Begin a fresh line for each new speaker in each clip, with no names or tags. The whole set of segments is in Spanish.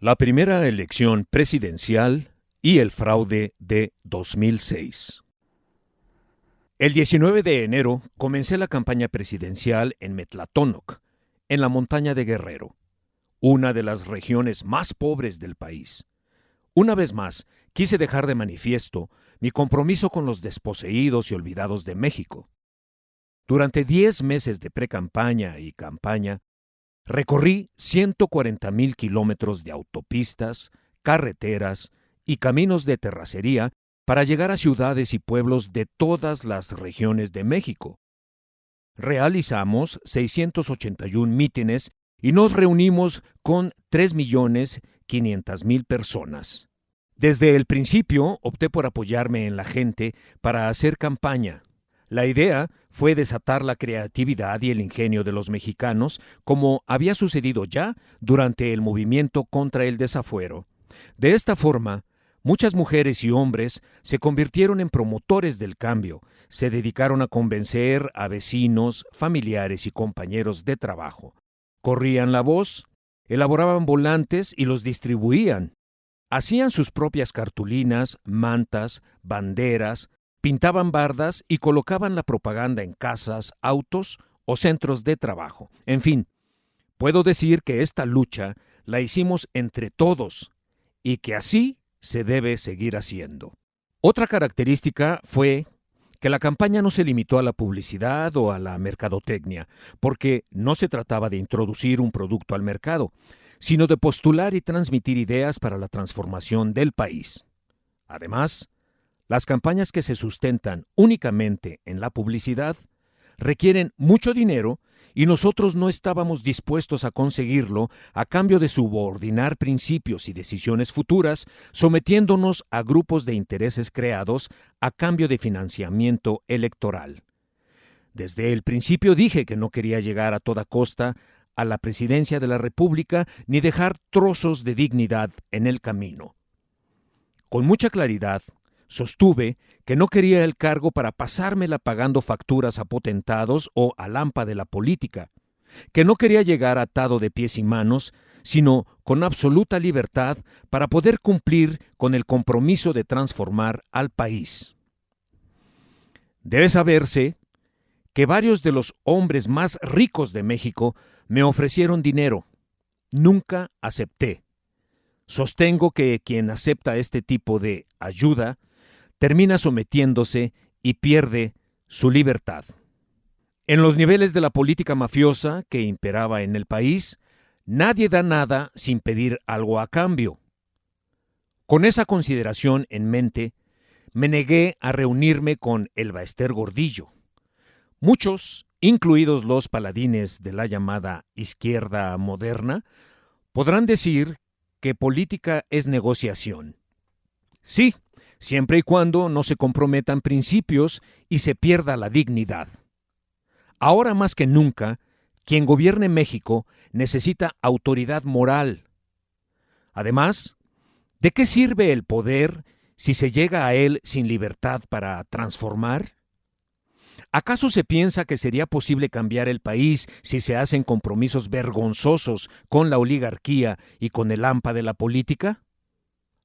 La primera elección presidencial y el fraude de 2006. El 19 de enero comencé la campaña presidencial en Metlatónoc, en la montaña de Guerrero, una de las regiones más pobres del país. Una vez más, quise dejar de manifiesto mi compromiso con los desposeídos y olvidados de México. Durante 10 meses de precampaña y campaña, recorrí 140,000 kilómetros de autopistas, carreteras y caminos de terracería para llegar a ciudades y pueblos de todas las regiones de México. Realizamos 681 mítines y nos reunimos con 3,500,000 personas. Desde el principio opté por apoyarme en la gente para hacer campaña. La idea fue desatar la creatividad y el ingenio de los mexicanos, como había sucedido ya durante el movimiento contra el desafuero. De esta forma, muchas mujeres y hombres se convirtieron en promotores del cambio, se dedicaron a convencer a vecinos, familiares y compañeros de trabajo. Corrían la voz, elaboraban volantes y los distribuían. Hacían sus propias cartulinas, mantas, banderas, pintaban bardas y colocaban la propaganda en casas, autos o centros de trabajo. En fin, puedo decir que esta lucha la hicimos entre todos y que así se debe seguir haciendo. Otra característica fue que la campaña no se limitó a la publicidad o a la mercadotecnia, porque no se trataba de introducir un producto al mercado, sino de postular y transmitir ideas para la transformación del país. Además, las campañas que se sustentan únicamente en la publicidad requieren mucho dinero y nosotros no estábamos dispuestos a conseguirlo a cambio de subordinar principios y decisiones futuras, sometiéndonos a grupos de intereses creados a cambio de financiamiento electoral. Desde el principio dije que no quería llegar a toda costa a la presidencia de la República ni dejar trozos de dignidad en el camino. Con mucha claridad, sostuve que no quería el cargo para pasármela pagando facturas a potentados o al hampa de la política, que no quería llegar atado de pies y manos, sino con absoluta libertad para poder cumplir con el compromiso de transformar al país. Debe saberse que varios de los hombres más ricos de México me ofrecieron dinero. Nunca acepté. Sostengo que quien acepta este tipo de ayuda termina sometiéndose y pierde su libertad. En los niveles de la política mafiosa que imperaba en el país, nadie da nada sin pedir algo a cambio. Con esa consideración en mente, me negué a reunirme con el Baester Gordillo. Muchos, incluidos los paladines de la llamada izquierda moderna, podrán decir que política es negociación. Sí, siempre y cuando no se comprometan principios y se pierda la dignidad. Ahora más que nunca, quien gobierne México necesita autoridad moral. Además, ¿de qué sirve el poder si se llega a él sin libertad para transformar? ¿Acaso se piensa que sería posible cambiar el país si se hacen compromisos vergonzosos con la oligarquía y con el hampa de la política?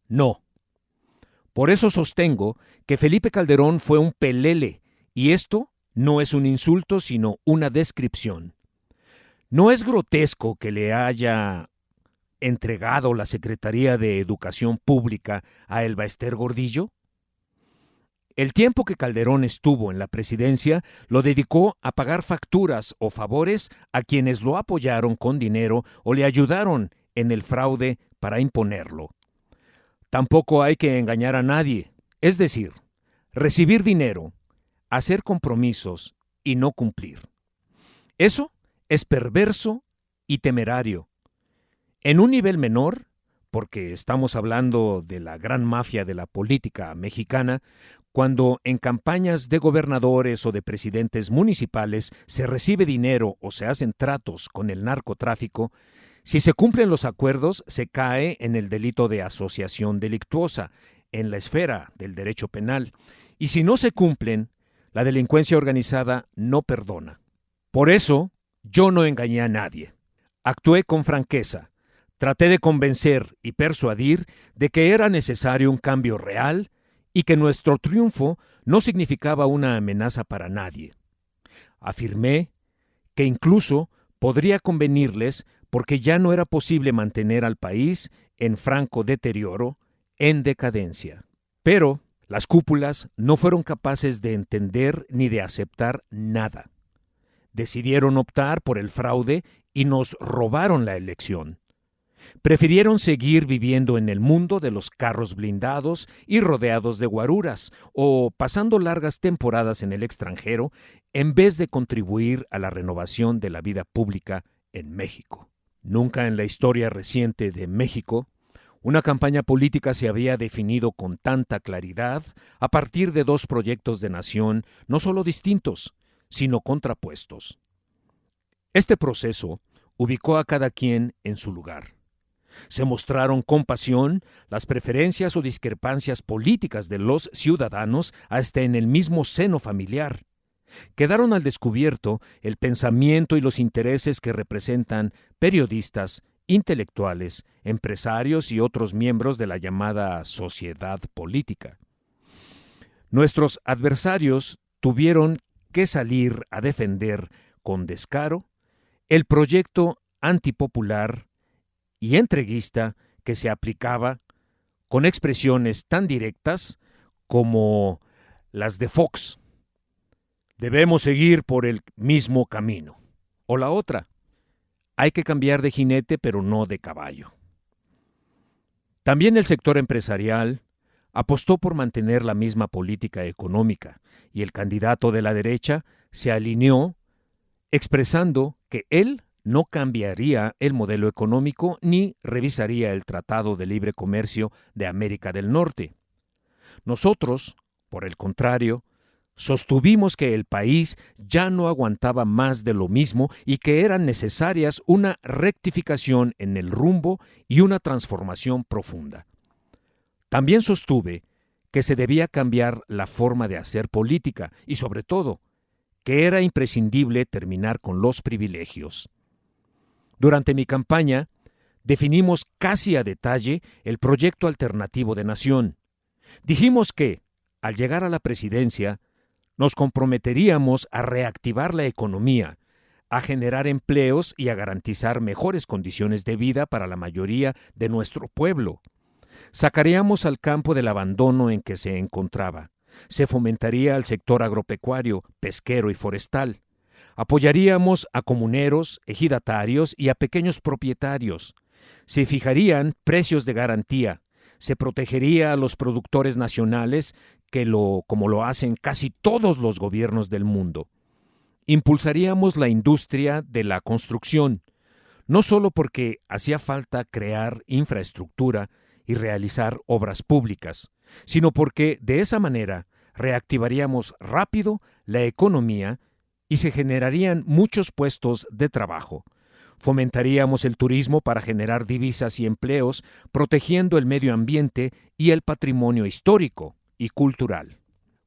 No. Por eso sostengo que Felipe Calderón fue un pelele, y esto no es un insulto, sino una descripción. ¿No es grotesco que le haya entregado la Secretaría de Educación Pública a el Baester Gordillo? El tiempo que Calderón estuvo en la presidencia lo dedicó a pagar facturas o favores a quienes lo apoyaron con dinero o le ayudaron en el fraude para imponerlo. Tampoco hay que engañar a nadie, es decir, recibir dinero, hacer compromisos y no cumplir. Eso es perverso y temerario. En un nivel menor, porque estamos hablando de la gran mafia de la política mexicana, cuando en campañas de gobernadores o de presidentes municipales se recibe dinero o se hacen tratos con el narcotráfico, si se cumplen los acuerdos, se cae en el delito de asociación delictuosa, en la esfera del derecho penal, y si no se cumplen, la delincuencia organizada no perdona. Por eso, yo no engañé a nadie. Actué con franqueza, Traté de convencer y persuadir de que era necesario un cambio real y que nuestro triunfo no significaba una amenaza para nadie. Afirmé que incluso podría convenirles porque ya no era posible mantener al país en franco deterioro, en decadencia. Pero las cúpulas no fueron capaces de entender ni de aceptar nada. Decidieron optar por el fraude y nos robaron la elección. Prefirieron seguir viviendo en el mundo de los carros blindados y rodeados de guaruras, o pasando largas temporadas en el extranjero, en vez de contribuir a la renovación de la vida pública en México. Nunca en la historia reciente de México, una campaña política se había definido con tanta claridad a partir de dos proyectos de nación no solo distintos, sino contrapuestos. Este proceso ubicó a cada quien en su lugar. Se mostraron con pasión las preferencias o discrepancias políticas de los ciudadanos hasta en el mismo seno familiar. Quedaron al descubierto el pensamiento y los intereses que representan periodistas, intelectuales, empresarios y otros miembros de la llamada sociedad política. Nuestros adversarios tuvieron que salir a defender con descaro el proyecto antipopular y entreguista que se aplicaba con expresiones tan directas como las de Fox. Debemos seguir por el mismo camino. O la otra, hay que cambiar de jinete pero no de caballo. También el sector empresarial apostó por mantener la misma política económica y el candidato de la derecha se alineó expresando que él no cambiaría el modelo económico ni revisaría el Tratado de Libre Comercio de América del Norte. Nosotros, por el contrario, sostuvimos que el país ya no aguantaba más de lo mismo y que eran necesarias una rectificación en el rumbo y una transformación profunda. También sostuve que se debía cambiar la forma de hacer política y, sobre todo, que era imprescindible terminar con los privilegios. Durante mi campaña, definimos casi a detalle el proyecto alternativo de nación. Dijimos que, al llegar a la presidencia, nos comprometeríamos a reactivar la economía, a generar empleos y a garantizar mejores condiciones de vida para la mayoría de nuestro pueblo. Sacaríamos al campo del abandono en que se encontraba. Se fomentaría al sector agropecuario, pesquero y forestal. Apoyaríamos a comuneros, ejidatarios y a pequeños propietarios. Se fijarían precios de garantía. Se protegería a los productores nacionales como lo hacen casi todos los gobiernos del mundo. Impulsaríamos la industria de la construcción, no solo porque hacía falta crear infraestructura y realizar obras públicas, sino porque de esa manera reactivaríamos rápido la economía y se generarían muchos puestos de trabajo. Fomentaríamos el turismo para generar divisas y empleos, protegiendo el medio ambiente y el patrimonio histórico y cultural.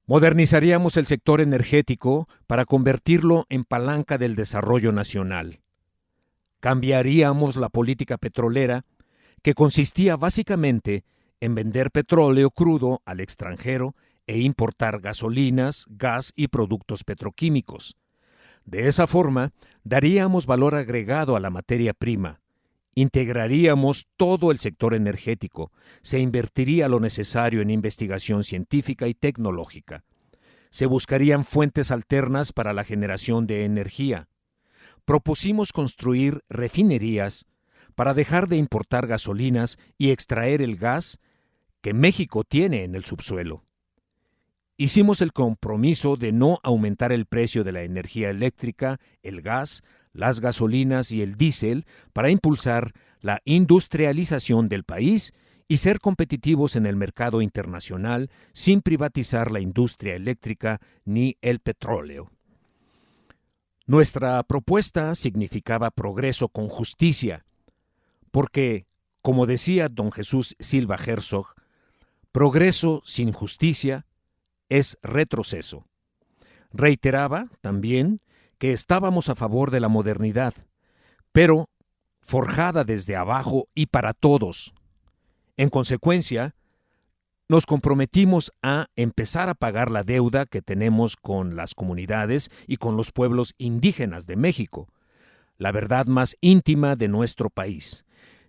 Modernizaríamos el sector energético para convertirlo en palanca del desarrollo nacional. Cambiaríamos la política petrolera, que consistía básicamente en vender petróleo crudo al extranjero e importar gasolinas, gas y productos petroquímicos. De esa forma, daríamos valor agregado a la materia prima. Integraríamos todo el sector energético. Se invertiría lo necesario en investigación científica y tecnológica. Se buscarían fuentes alternas para la generación de energía. Propusimos construir refinerías para dejar de importar gasolinas y extraer el gas que México tiene en el subsuelo. Hicimos el compromiso de no aumentar el precio de la energía eléctrica, el gas, las gasolinas y el diésel para impulsar la industrialización del país y ser competitivos en el mercado internacional sin privatizar la industria eléctrica ni el petróleo. Nuestra propuesta significaba progreso con justicia, porque, como decía don Jesús Silva Herzog, progreso sin justicia es retroceso. Reiteraba también que estábamos a favor de la modernidad, pero forjada desde abajo y para todos. En consecuencia, nos comprometimos a empezar a pagar la deuda que tenemos con las comunidades y con los pueblos indígenas de México, la verdad más íntima de nuestro país.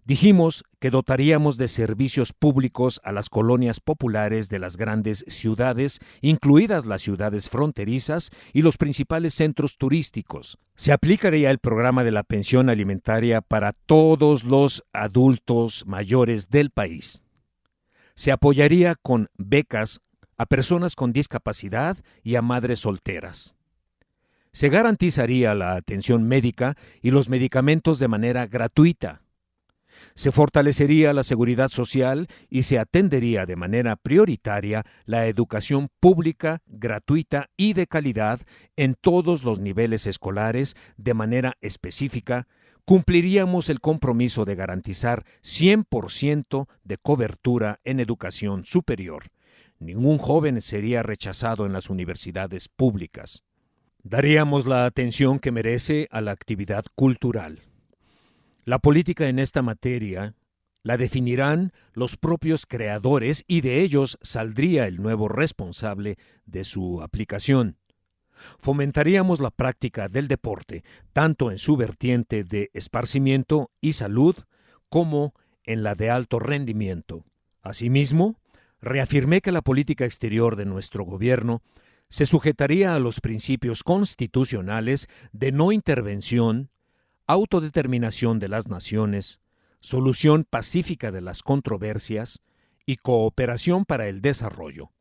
Dijimos que dotaríamos de servicios públicos a las colonias populares de las grandes ciudades, incluidas las ciudades fronterizas y los principales centros turísticos. Se aplicaría el programa de la pensión alimentaria para todos los adultos mayores del país. Se apoyaría con becas a personas con discapacidad y a madres solteras. Se garantizaría la atención médica y los medicamentos de manera gratuita. Se fortalecería la seguridad social y se atendería de manera prioritaria la educación pública, gratuita y de calidad en todos los niveles escolares de manera específica. Cumpliríamos el compromiso de garantizar 100% de cobertura en educación superior. Ningún joven sería rechazado en las universidades públicas. Daríamos la atención que merece a la actividad cultural. La política en esta materia la definirán los propios creadores y de ellos saldría el nuevo responsable de su aplicación. Fomentaríamos la práctica del deporte, tanto en su vertiente de esparcimiento y salud, como en la de alto rendimiento. Asimismo, reafirmé que la política exterior de nuestro gobierno se sujetaría a los principios constitucionales de no intervención, autodeterminación de las naciones, solución pacífica de las controversias y cooperación para el desarrollo.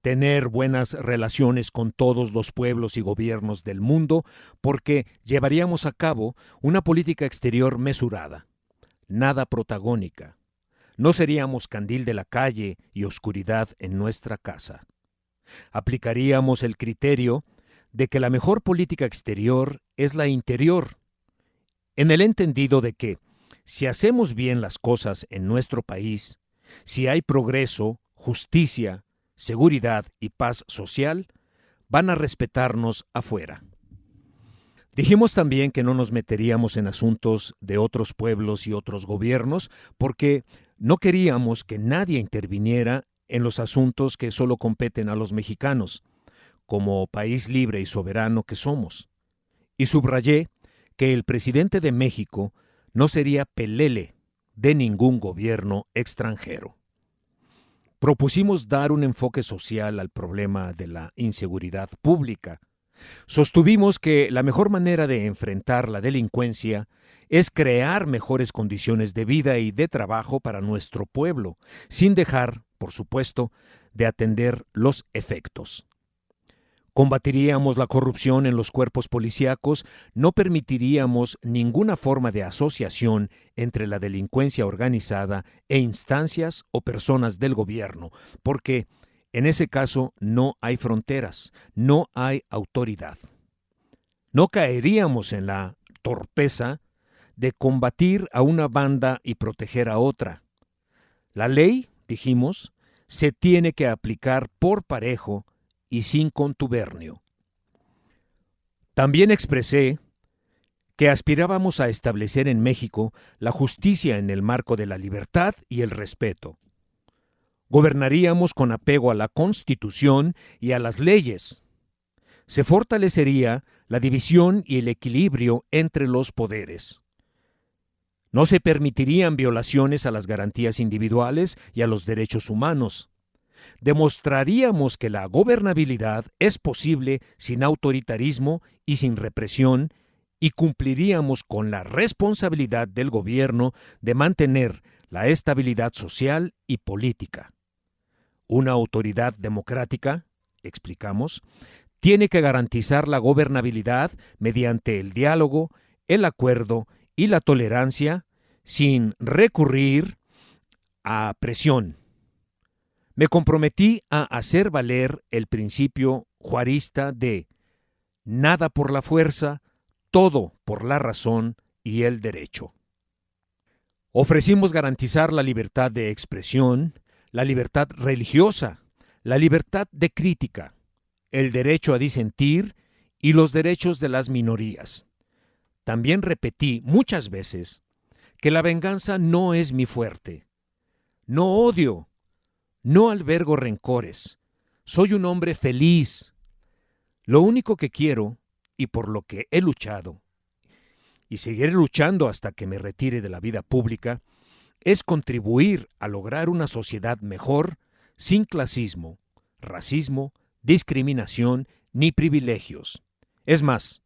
Tener buenas relaciones con todos los pueblos y gobiernos del mundo porque llevaríamos a cabo una política exterior mesurada, nada protagónica. No seríamos candil de la calle y oscuridad en nuestra casa. Aplicaríamos el criterio de que la mejor política exterior es la interior, en el entendido de que, si hacemos bien las cosas en nuestro país, si hay progreso, justicia, seguridad y paz social, van a respetarnos afuera. Dijimos también que no nos meteríamos en asuntos de otros pueblos y otros gobiernos porque no queríamos que nadie interviniera en los asuntos que solo competen a los mexicanos, como país libre y soberano que somos. Y subrayé que el presidente de México no sería pelele de ningún gobierno extranjero. Propusimos dar un enfoque social al problema de la inseguridad pública. Sostuvimos que la mejor manera de enfrentar la delincuencia es crear mejores condiciones de vida y de trabajo para nuestro pueblo, sin dejar, por supuesto, de atender los efectos. Combatiríamos la corrupción en los cuerpos policíacos, no permitiríamos ninguna forma de asociación entre la delincuencia organizada e instancias o personas del gobierno, porque en ese caso no hay fronteras, no hay autoridad. No caeríamos en la torpeza de combatir a una banda y proteger a otra. La ley, dijimos, se tiene que aplicar por parejo y sin contubernio. También expresé que aspirábamos a establecer en México la justicia en el marco de la libertad y el respeto. Gobernaríamos con apego a la Constitución y a las leyes. Se fortalecería la división y el equilibrio entre los poderes. No se permitirían violaciones a las garantías individuales y a los derechos humanos. Demostraríamos que la gobernabilidad es posible sin autoritarismo y sin represión, y cumpliríamos con la responsabilidad del gobierno de mantener la estabilidad social y política. Una autoridad democrática, explicamos, tiene que garantizar la gobernabilidad mediante el diálogo, el acuerdo y la tolerancia, sin recurrir a presión. Me comprometí a hacer valer el principio juarista de nada por la fuerza, todo por la razón y el derecho. Ofrecimos garantizar la libertad de expresión, la libertad religiosa, la libertad de crítica, el derecho a disentir y los derechos de las minorías. También repetí muchas veces que la venganza no es mi fuerte. No odio, no albergo rencores. Soy un hombre feliz. Lo único que quiero, y por lo que he luchado, y seguiré luchando hasta que me retire de la vida pública, es contribuir a lograr una sociedad mejor, sin clasismo, racismo, discriminación ni privilegios. Es más,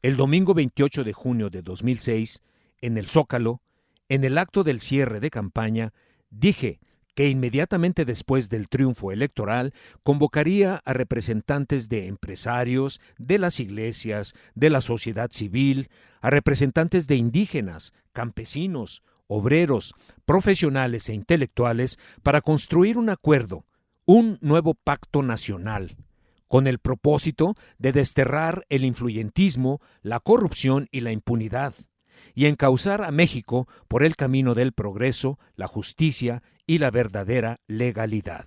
el domingo 28 de junio de 2006, en el Zócalo, en el acto del cierre de campaña, dije que inmediatamente después del triunfo electoral convocaría a representantes de empresarios, de las iglesias, de la sociedad civil, a representantes de indígenas, campesinos, obreros, profesionales e intelectuales para construir un acuerdo, un nuevo pacto nacional, con el propósito de desterrar el influyentismo, la corrupción y la impunidad, y encauzar a México por el camino del progreso, la justicia y la verdadera legalidad.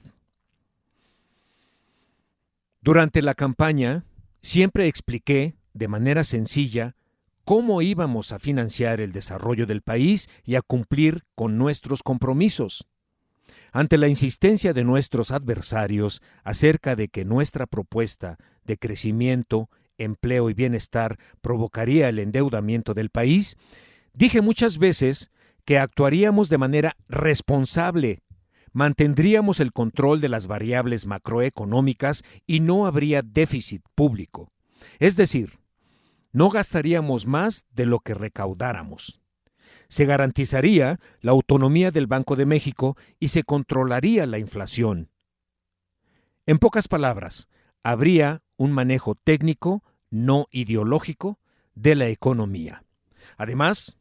Durante la campaña, siempre expliqué de manera sencilla cómo íbamos a financiar el desarrollo del país y a cumplir con nuestros compromisos. Ante la insistencia de nuestros adversarios acerca de que nuestra propuesta de crecimiento, empleo y bienestar provocaría el endeudamiento del país, dije muchas veces que actuaríamos de manera responsable, mantendríamos el control de las variables macroeconómicas y no habría déficit público. Es decir, no gastaríamos más de lo que recaudáramos. Se garantizaría la autonomía del Banco de México y se controlaría la inflación. En pocas palabras, habría un manejo técnico, no ideológico, de la economía. Además,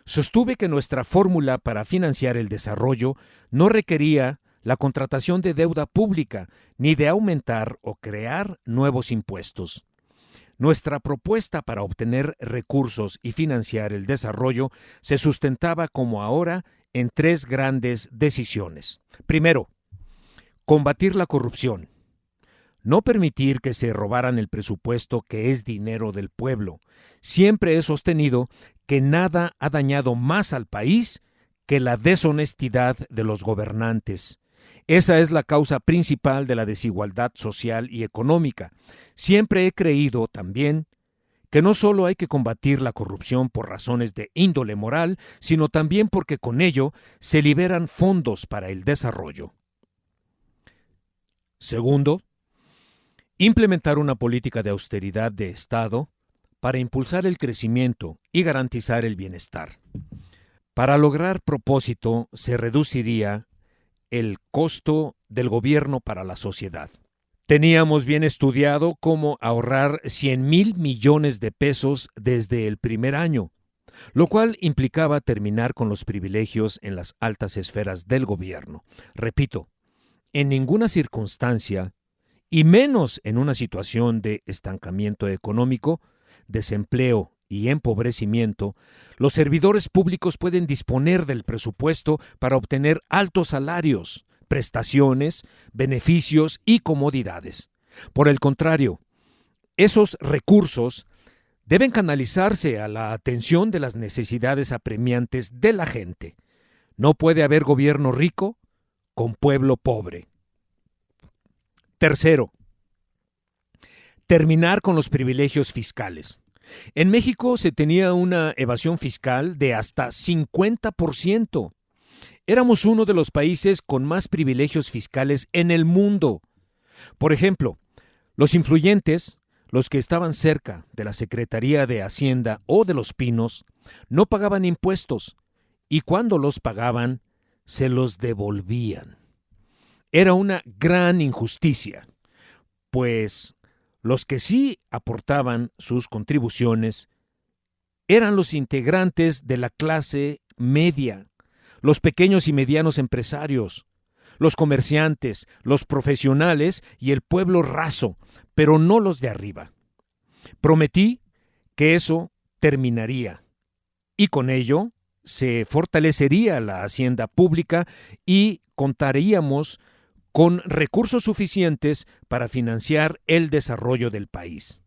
sostuve que nuestra fórmula para financiar el desarrollo no requería la contratación de deuda pública ni de aumentar o crear nuevos impuestos. Nuestra propuesta para obtener recursos y financiar el desarrollo se sustentaba como ahora en tres grandes decisiones. Primero, combatir la corrupción. No permitir que se robaran el presupuesto que es dinero del pueblo. Siempre he sostenido que nada ha dañado más al país que la deshonestidad de los gobernantes. Esa es la causa principal de la desigualdad social y económica. Siempre he creído también que no solo hay que combatir la corrupción por razones de índole moral, sino también porque con ello se liberan fondos para el desarrollo. Segundo, implementar una política de austeridad de Estado para impulsar el crecimiento y garantizar el bienestar. Para lograr propósito se reduciría el costo del gobierno para la sociedad. Teníamos bien estudiado cómo ahorrar 100,000 millones de pesos desde el primer año, lo cual implicaba terminar con los privilegios en las altas esferas del gobierno. Repito, en ninguna circunstancia, y menos en una situación de estancamiento económico, desempleo y empobrecimiento, los servidores públicos pueden disponer del presupuesto para obtener altos salarios, prestaciones, beneficios y comodidades. Por el contrario, esos recursos deben canalizarse a la atención de las necesidades apremiantes de la gente. No puede haber gobierno rico con pueblo pobre. Tercero, terminar con los privilegios fiscales. En México se tenía una evasión fiscal de hasta 50%. Éramos uno de los países con más privilegios fiscales en el mundo. Por ejemplo, los influyentes, los que estaban cerca de la Secretaría de Hacienda o de Los Pinos, no pagaban impuestos y cuando los pagaban, se los devolvían. Era una gran injusticia, pues los que sí aportaban sus contribuciones eran los integrantes de la clase media, los pequeños y medianos empresarios, los comerciantes, los profesionales y el pueblo raso, pero no los de arriba. Prometí que eso terminaría y con ello se fortalecería la hacienda pública y contaríamos con recursos suficientes para financiar el desarrollo del país.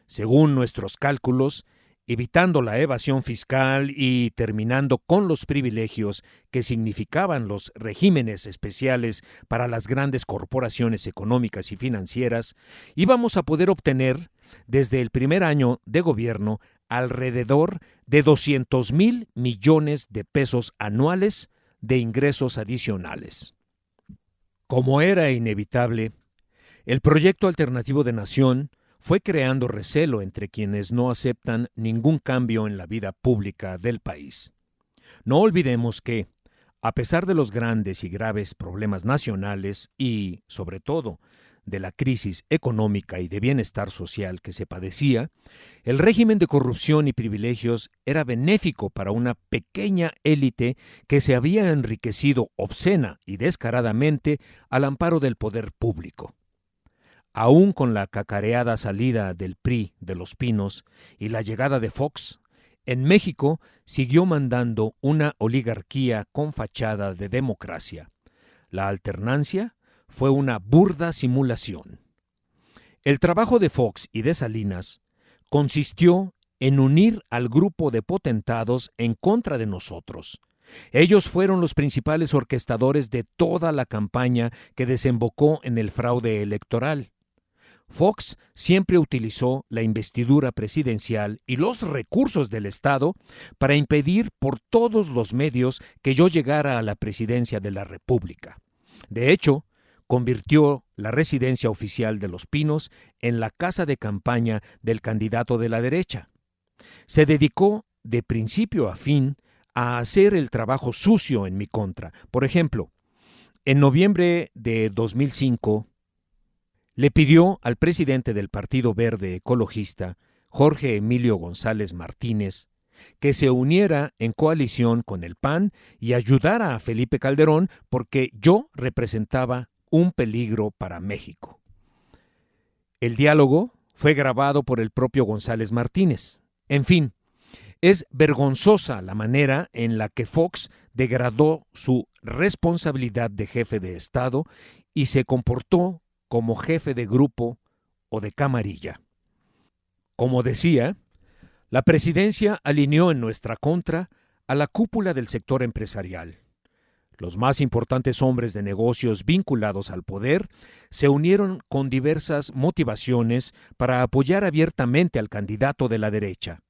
Según nuestros cálculos, evitando la evasión fiscal y terminando con los privilegios que significaban los regímenes especiales para las grandes corporaciones económicas y financieras, íbamos a poder obtener, desde el primer año de gobierno, alrededor de 200,000 millones de pesos anuales de ingresos adicionales. Como era inevitable, el proyecto alternativo de nación fue creando recelo entre quienes no aceptan ningún cambio en la vida pública del país. No olvidemos que, a pesar de los grandes y graves problemas nacionales y, sobre todo, de la crisis económica y de bienestar social que se padecía, el régimen de corrupción y privilegios era benéfico para una pequeña élite que se había enriquecido obscena y descaradamente al amparo del poder público. Aún con la cacareada salida del PRI de Los Pinos y la llegada de Fox, en México siguió mandando una oligarquía con fachada de democracia. La alternancia fue una burda simulación. El trabajo de Fox y de Salinas consistió en unir al grupo de potentados en contra de nosotros. Ellos fueron los principales orquestadores de toda la campaña que desembocó en el fraude electoral. Fox siempre utilizó la investidura presidencial y los recursos del Estado para impedir por todos los medios que yo llegara a la presidencia de la República. De hecho, convirtió la residencia oficial de Los Pinos en la casa de campaña del candidato de la derecha. Se dedicó de principio a fin a hacer el trabajo sucio en mi contra. Por ejemplo, en noviembre de 2005, le pidió al presidente del Partido Verde Ecologista, Jorge Emilio González Martínez, que se uniera en coalición con el PAN y ayudara a Felipe Calderón porque yo representaba un peligro para México. El diálogo fue grabado por el propio González Martínez. En fin, es vergonzosa la manera en la que Fox degradó su responsabilidad de jefe de Estado y se comportó como jefe de grupo o de camarilla. Como decía, la presidencia alineó en nuestra contra a la cúpula del sector empresarial. Los más importantes hombres de negocios vinculados al poder se unieron con diversas motivaciones para apoyar abiertamente al candidato de la derecha.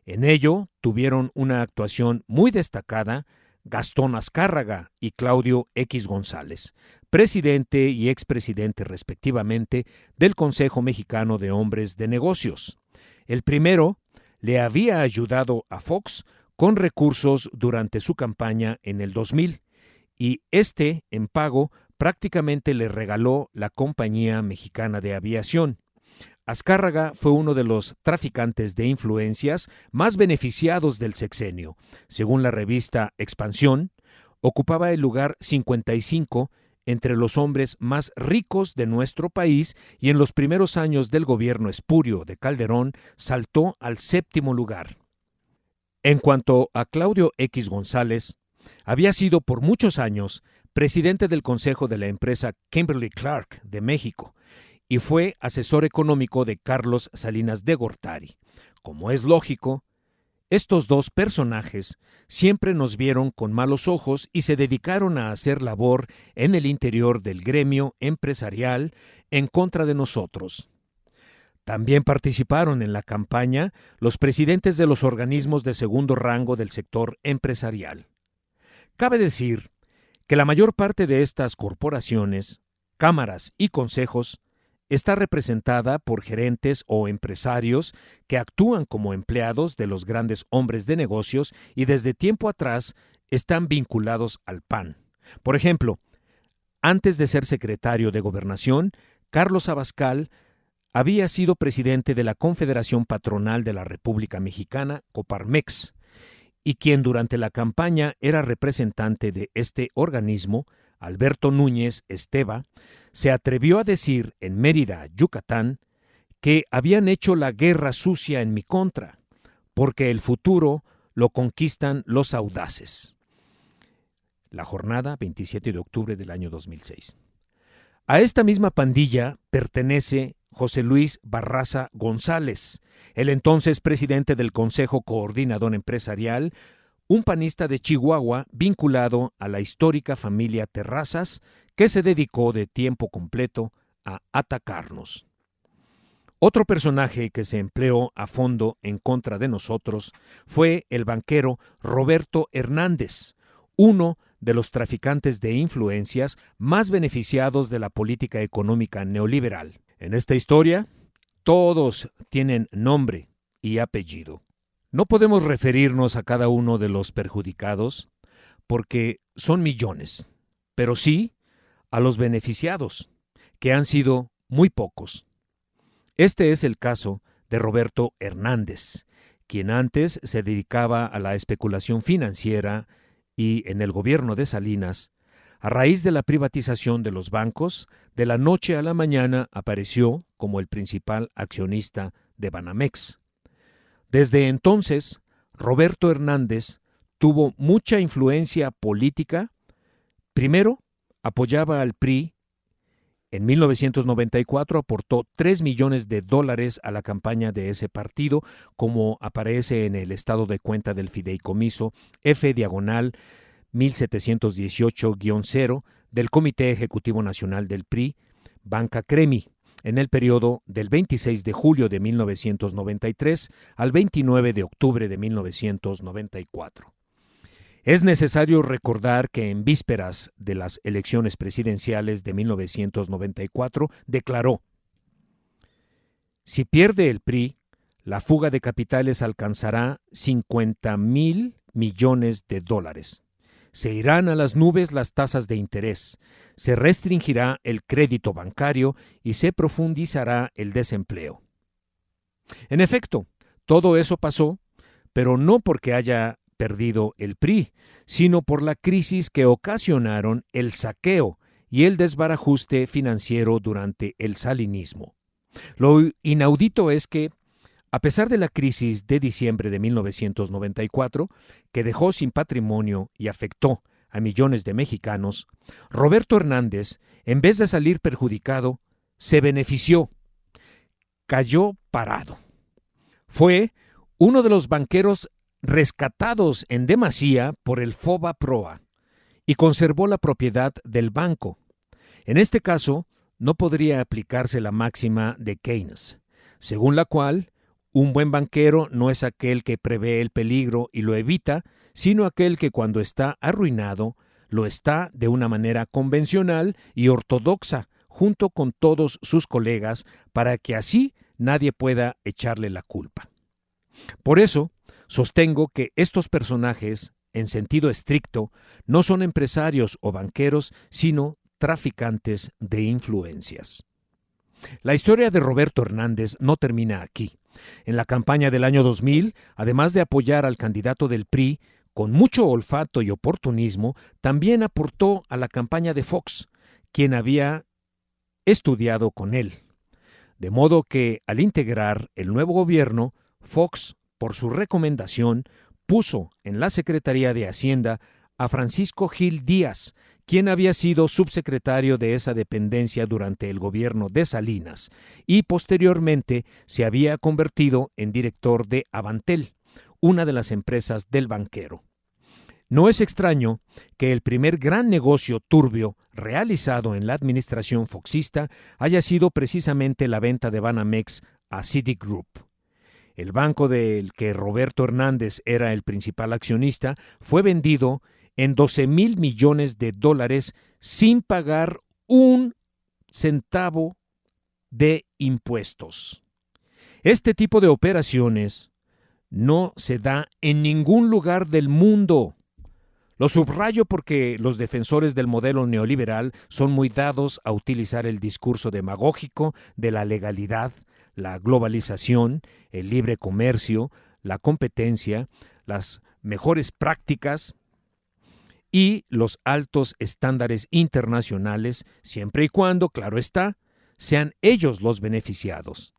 En ello tuvieron una actuación muy destacada Gastón Azcárraga y Claudio X González, presidente y expresidente respectivamente del Consejo Mexicano de Hombres de Negocios. El primero le había ayudado a Fox con recursos durante su campaña en el 2000 y en pago, prácticamente le regaló la Compañía Mexicana de Aviación. Azcárraga fue uno de los traficantes de influencias más beneficiados del sexenio. Según la revista Expansión, ocupaba el lugar 55 entre los hombres más ricos de nuestro país y en los primeros años del gobierno espurio de Calderón saltó al 7º lugar. En cuanto a Claudio X González, había sido por muchos años presidente del consejo de la empresa Kimberly-Clark de México y fue asesor económico de Carlos Salinas de Gortari. Como es lógico, estos dos personajes siempre nos vieron con malos ojos y se dedicaron a hacer labor en el interior del gremio empresarial en contra de nosotros. También participaron en la campaña los presidentes de los organismos de segundo rango del sector empresarial. Cabe decir que la mayor parte de estas corporaciones, cámaras y consejos está representada por gerentes o empresarios que actúan como empleados de los grandes hombres de negocios y desde tiempo atrás están vinculados al PAN. Por ejemplo, antes de ser secretario de Gobernación, Carlos Abascal había sido presidente de la Confederación Patronal de la República Mexicana, Coparmex, y quien durante la campaña era representante de este organismo, Alberto Núñez Esteva, se atrevió a decir en Mérida, Yucatán, que habían hecho la guerra sucia en mi contra, porque el futuro lo conquistan los audaces. La jornada, 27 de octubre del año 2006. A esta misma pandilla pertenece José Luis Barraza González, el entonces presidente del Consejo Coordinador Empresarial, un panista de Chihuahua vinculado a la histórica familia Terrazas, que se dedicó de tiempo completo a atacarnos. Otro personaje que se empleó a fondo en contra de nosotros fue el banquero Roberto Hernández, uno de los traficantes de influencias más beneficiados de la política económica neoliberal. En esta historia, todos tienen nombre y apellido. No podemos referirnos a cada uno de los perjudicados porque son millones, pero sí a los beneficiados, que han sido muy pocos. Este es el caso de Roberto Hernández, quien antes se dedicaba a la especulación financiera y en el gobierno de Salinas, a raíz de la privatización de los bancos, de la noche a la mañana apareció como el principal accionista de Banamex. Desde entonces, Roberto Hernández tuvo mucha influencia política. Primero, apoyaba al PRI. En 1994 aportó $3 millones a la campaña de ese partido, como aparece en el estado de cuenta del fideicomiso F/1718-0 del Comité Ejecutivo Nacional del PRI, Banca Cremi, en el periodo del 26 de julio de 1993 al 29 de octubre de 1994. Es necesario recordar que en vísperas de las elecciones presidenciales de 1994 declaró: si pierde el PRI, la fuga de capitales alcanzará $50,000 millones. Se irán a las nubes las tasas de interés, se restringirá el crédito bancario y se profundizará el desempleo. En efecto, todo eso pasó, pero no porque haya perdido el PRI, sino por la crisis que ocasionaron el saqueo y el desbarajuste financiero durante el salinismo. Lo inaudito es que, a pesar de la crisis de diciembre de 1994, que dejó sin patrimonio y afectó a millones de mexicanos, Roberto Hernández, en vez de salir perjudicado, se benefició, cayó parado. Fue uno de los banqueros rescatados en demasía por el FOBAPROA y conservó la propiedad del banco. En este caso, no podría aplicarse la máxima de Keynes, según la cual un buen banquero no es aquel que prevé el peligro y lo evita, sino aquel que cuando está arruinado, lo está de una manera convencional y ortodoxa, junto con todos sus colegas, para que así nadie pueda echarle la culpa. Por eso, sostengo que estos personajes, en sentido estricto, no son empresarios o banqueros, sino traficantes de influencias. La historia de Roberto Hernández no termina aquí. En la campaña del año 2000, además de apoyar al candidato del PRI, con mucho olfato y oportunismo, también aportó a la campaña de Fox, quien había estudiado con él. De modo que, al integrar el nuevo gobierno, Fox, por su recomendación, puso en la Secretaría de Hacienda a Francisco Gil Díaz, quien había sido subsecretario de esa dependencia durante el gobierno de Salinas y posteriormente se había convertido en director de Avantel, una de las empresas del banquero. No es extraño que el primer gran negocio turbio realizado en la administración foxista haya sido precisamente la venta de Banamex a Citigroup. El banco del que Roberto Hernández era el principal accionista fue vendido en $12,000 millones sin pagar un centavo de impuestos. Este tipo de operaciones no se da en ningún lugar del mundo. Lo subrayo porque los defensores del modelo neoliberal son muy dados a utilizar el discurso demagógico de la legalidad, la globalización, el libre comercio, la competencia, las mejores prácticas y los altos estándares internacionales, siempre y cuando, claro está, sean ellos los beneficiados.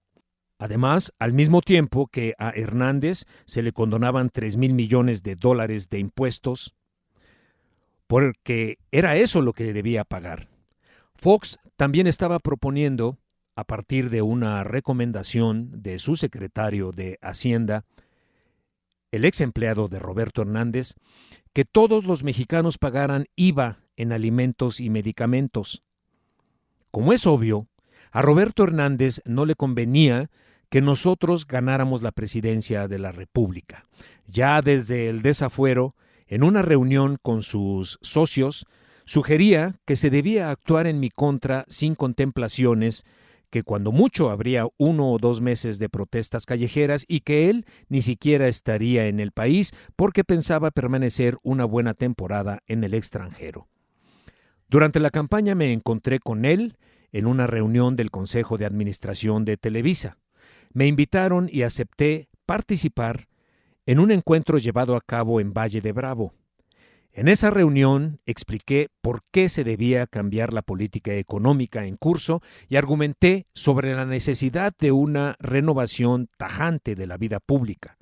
Además, al mismo tiempo que a Hernández se le condonaban $3,000 millones de impuestos, porque era eso lo que debía pagar. Fox también estaba proponiendo a partir de una recomendación de su secretario de Hacienda, el ex empleado de Roberto Hernández, que todos los mexicanos pagaran IVA en alimentos y medicamentos. Como es obvio, a Roberto Hernández no le convenía que nosotros ganáramos la presidencia de la República. Ya desde el desafuero, en una reunión con sus socios, sugería que se debía actuar en mi contra sin contemplaciones, que cuando mucho habría 1 o 2 meses de protestas callejeras y que él ni siquiera estaría en el país porque pensaba permanecer una buena temporada en el extranjero. Durante la campaña me encontré con él en una reunión del Consejo de Administración de Televisa. Me invitaron y acepté participar en un encuentro llevado a cabo en Valle de Bravo. En esa reunión expliqué por qué se debía cambiar la política económica en curso y argumenté sobre la necesidad de una renovación tajante de la vida pública.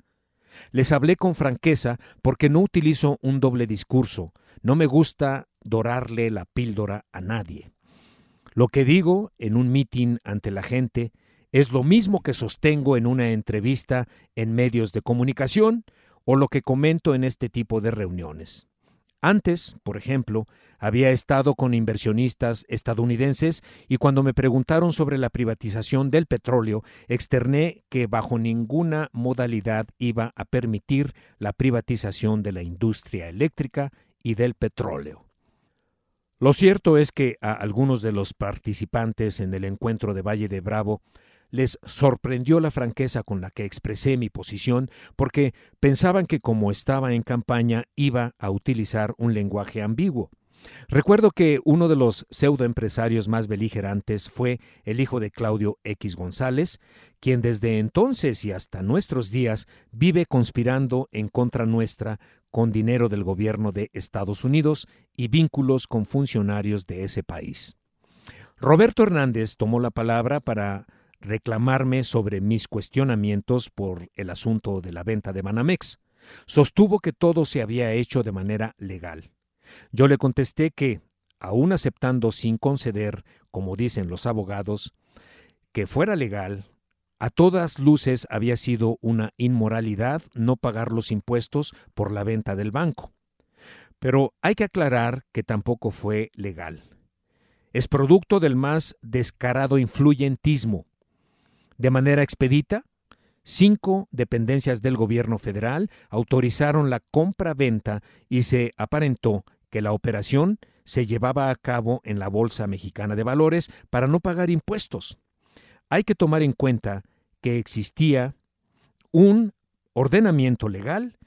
Les hablé con franqueza porque no utilizo un doble discurso, no me gusta dorarle la píldora a nadie. Lo que digo en un mitin ante la gente es lo mismo que sostengo en una entrevista en medios de comunicación o lo que comento en este tipo de reuniones. Antes, por ejemplo, había estado con inversionistas estadounidenses y cuando me preguntaron sobre la privatización del petróleo, externé que bajo ninguna modalidad iba a permitir la privatización de la industria eléctrica y del petróleo. Lo cierto es que a algunos de los participantes en el encuentro de Valle de Bravo les sorprendió la franqueza con la que expresé mi posición porque pensaban que como estaba en campaña iba a utilizar un lenguaje ambiguo. Recuerdo que uno de los pseudoempresarios más beligerantes fue el hijo de Claudio X González, quien desde entonces y hasta nuestros días vive conspirando en contra nuestra con dinero del gobierno de Estados Unidos y vínculos con funcionarios de ese país. Roberto Hernández tomó la palabra para reclamarme sobre mis cuestionamientos por el asunto de la venta de Banamex. Sostuvo que todo se había hecho de manera legal. Yo le contesté que, aún aceptando sin conceder, como dicen los abogados, que fuera legal, a todas luces había sido una inmoralidad no pagar los impuestos por la venta del banco. Pero hay que aclarar que tampoco fue legal. Es producto del más descarado influyentismo. De manera expedita, 5 dependencias del gobierno federal autorizaron la compra-venta y se aparentó que la operación se llevaba a cabo en la Bolsa Mexicana de Valores para no pagar impuestos. Hay que tomar en cuenta que existía un ordenamiento legal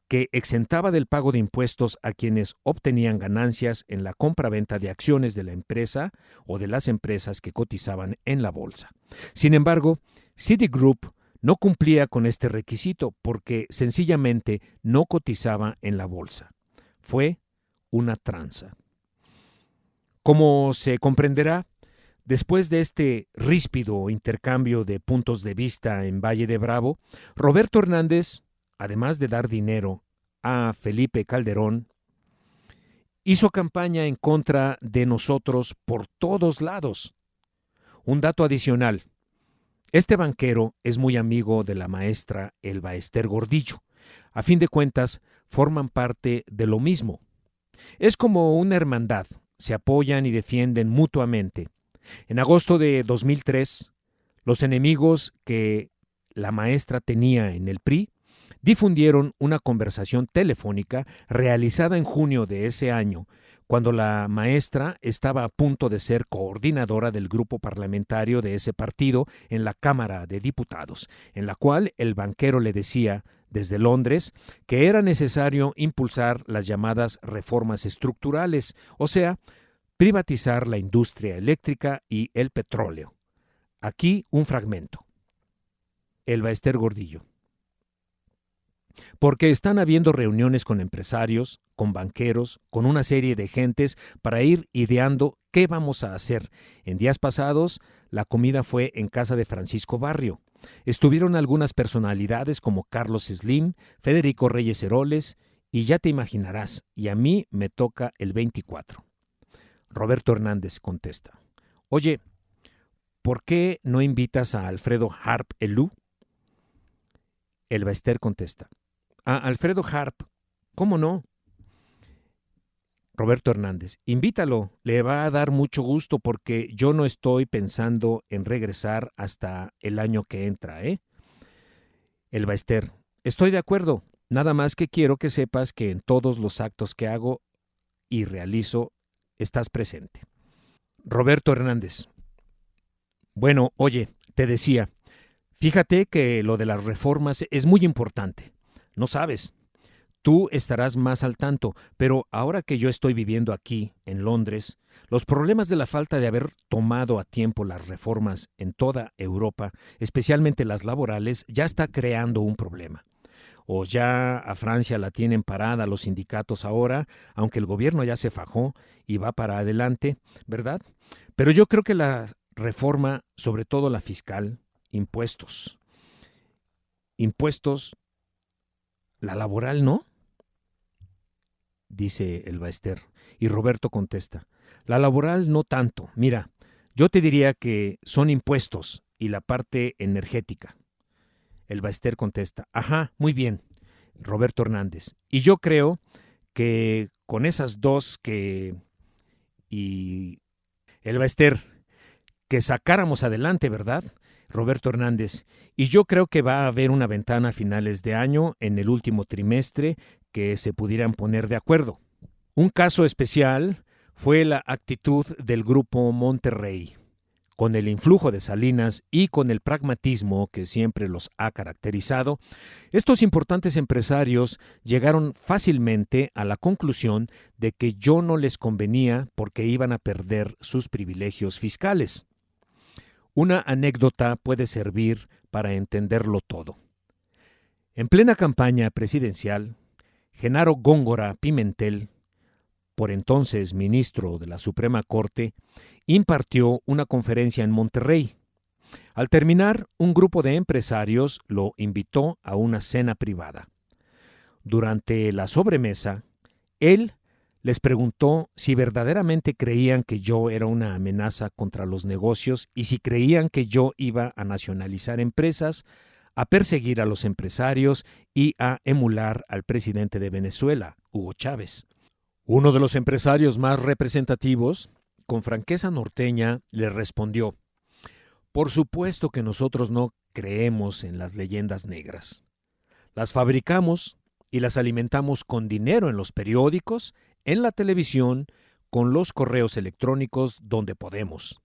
que exentaba del pago de impuestos a quienes obtenían ganancias en la compra-venta de acciones de la empresa o de las empresas que cotizaban en la bolsa. Sin embargo, Citigroup no cumplía con este requisito porque sencillamente no cotizaba en la bolsa. Fue una tranza. Como se comprenderá, después de este ríspido intercambio de puntos de vista en Valle de Bravo, Roberto Hernández, además de dar dinero a Felipe Calderón, hizo campaña en contra de nosotros por todos lados. Un dato adicional. Este banquero es muy amigo de la maestra Elba Ester Gordillo. A fin de cuentas, forman parte de lo mismo. Es como una hermandad, se apoyan y defienden mutuamente. En agosto de 2003, los enemigos que la maestra tenía en el PRI difundieron una conversación telefónica realizada en junio de ese año, cuando la maestra estaba a punto de ser coordinadora del grupo parlamentario de ese partido en la Cámara de Diputados, en la cual el banquero le decía desde Londres que era necesario impulsar las llamadas reformas estructurales, o sea, privatizar la industria eléctrica y el petróleo. Aquí un fragmento. Elba Ester Gordillo. Porque están habiendo reuniones con empresarios, con banqueros, con una serie de gentes para ir ideando qué vamos a hacer. En días pasados, la comida fue en casa de Francisco Barrio. Estuvieron algunas personalidades como Carlos Slim, Federico Reyes Heroles, y ya te imaginarás, y a mí me toca el 24. Roberto Hernández contesta. Oye, ¿por qué no invitas a Alfredo Harp Elú? El Baester contesta, a Alfredo Harp, ¿cómo no? Roberto Hernández, invítalo, le va a dar mucho gusto porque yo no estoy pensando en regresar hasta el año que entra, ¿eh? El Baester, estoy de acuerdo, nada más que quiero que sepas que en todos los actos que hago y realizo estás presente. Roberto Hernández, bueno, oye, te decía, fíjate que lo de las reformas es muy importante, no sabes. Tú estarás más al tanto, pero ahora que yo estoy viviendo aquí, en Londres, los problemas de la falta de haber tomado a tiempo las reformas en toda Europa, especialmente las laborales, ya está creando un problema. O ya a Francia la tienen parada los sindicatos ahora, aunque el gobierno ya se fajó y va para adelante, ¿verdad? Pero yo creo que la reforma, sobre todo la fiscal, impuestos, la laboral, ¿no? Dice el Baester. Y Roberto contesta, la laboral no tanto. Mira, yo te diría que son impuestos y la parte energética. El Baester contesta, ajá, muy bien, Roberto Hernández. Y yo creo que con esas dos y el Baester, que sacáramos adelante, ¿verdad? Roberto Hernández. Y yo creo que va a haber una ventana a finales de año, en el último trimestre, que se pudieran poner de acuerdo. Un caso especial fue la actitud del Grupo Monterrey. Con el influjo de Salinas y con el pragmatismo que siempre los ha caracterizado, estos importantes empresarios llegaron fácilmente a la conclusión de que yo no les convenía porque iban a perder sus privilegios fiscales. Una anécdota puede servir para entenderlo todo. En plena campaña presidencial, Genaro Góngora Pimentel, por entonces ministro de la Suprema Corte, impartió una conferencia en Monterrey. Al terminar, un grupo de empresarios lo invitó a una cena privada. Durante la sobremesa, él les preguntó si verdaderamente creían que yo era una amenaza contra los negocios y si creían que yo iba a nacionalizar empresas, a perseguir a los empresarios y a emular al presidente de Venezuela, Hugo Chávez. Uno de los empresarios más representativos, con franqueza norteña, le respondió, por supuesto que nosotros no creemos en las leyendas negras. Las fabricamos y las alimentamos con dinero en los periódicos, en la televisión, con los correos electrónicos donde podemos.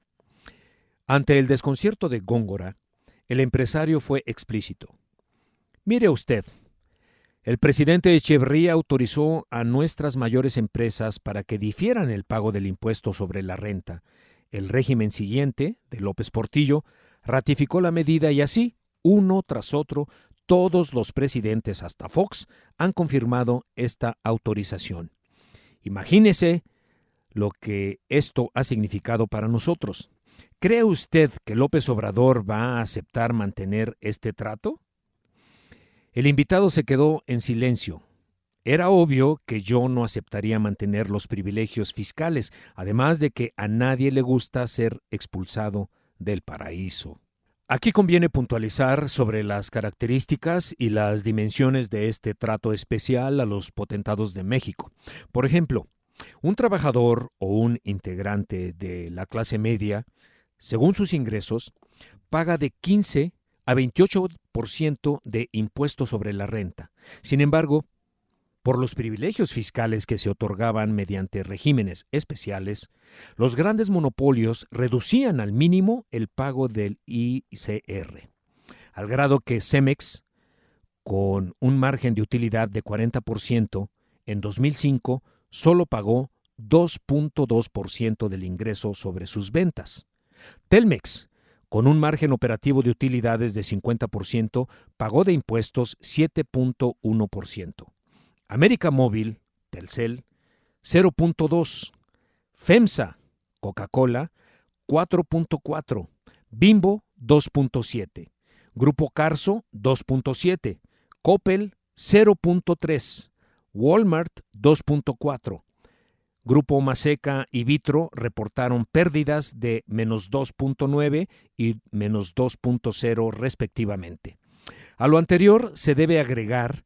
Ante el desconcierto de Góngora, el empresario fue explícito. Mire usted, el presidente Echeverría autorizó a nuestras mayores empresas para que difieran el pago del impuesto sobre la renta. El régimen siguiente, de López Portillo, ratificó la medida y así, uno tras otro, todos los presidentes hasta Fox han confirmado esta autorización. Imagínese lo que esto ha significado para nosotros. ¿Cree usted que López Obrador va a aceptar mantener este trato? El invitado se quedó en silencio. Era obvio que yo no aceptaría mantener los privilegios fiscales, además de que a nadie le gusta ser expulsado del paraíso. Aquí conviene puntualizar sobre las características y las dimensiones de este trato especial a los potentados de México. Por ejemplo, un trabajador o un integrante de la clase media, según sus ingresos, paga de 15 a 28% de impuesto sobre la renta. Sin embargo, por los privilegios fiscales que se otorgaban mediante regímenes especiales, los grandes monopolios reducían al mínimo el pago del ICR, al grado que Cemex, con un margen de utilidad de 40%, en 2005 solo pagó 2.2% del ingreso sobre sus ventas. Telmex, con un margen operativo de utilidades de 50%, pagó de impuestos 7.1%. América Móvil, Telcel, 0.2%. FEMSA, Coca-Cola, 4.4%. Bimbo, 2.7%. Grupo Carso, 2.7%. Coppel, 0.3%. Walmart, 2.4%. Grupo Maseca y Vitro reportaron pérdidas de menos 2.9 y menos 2.0 respectivamente. A lo anterior se debe agregar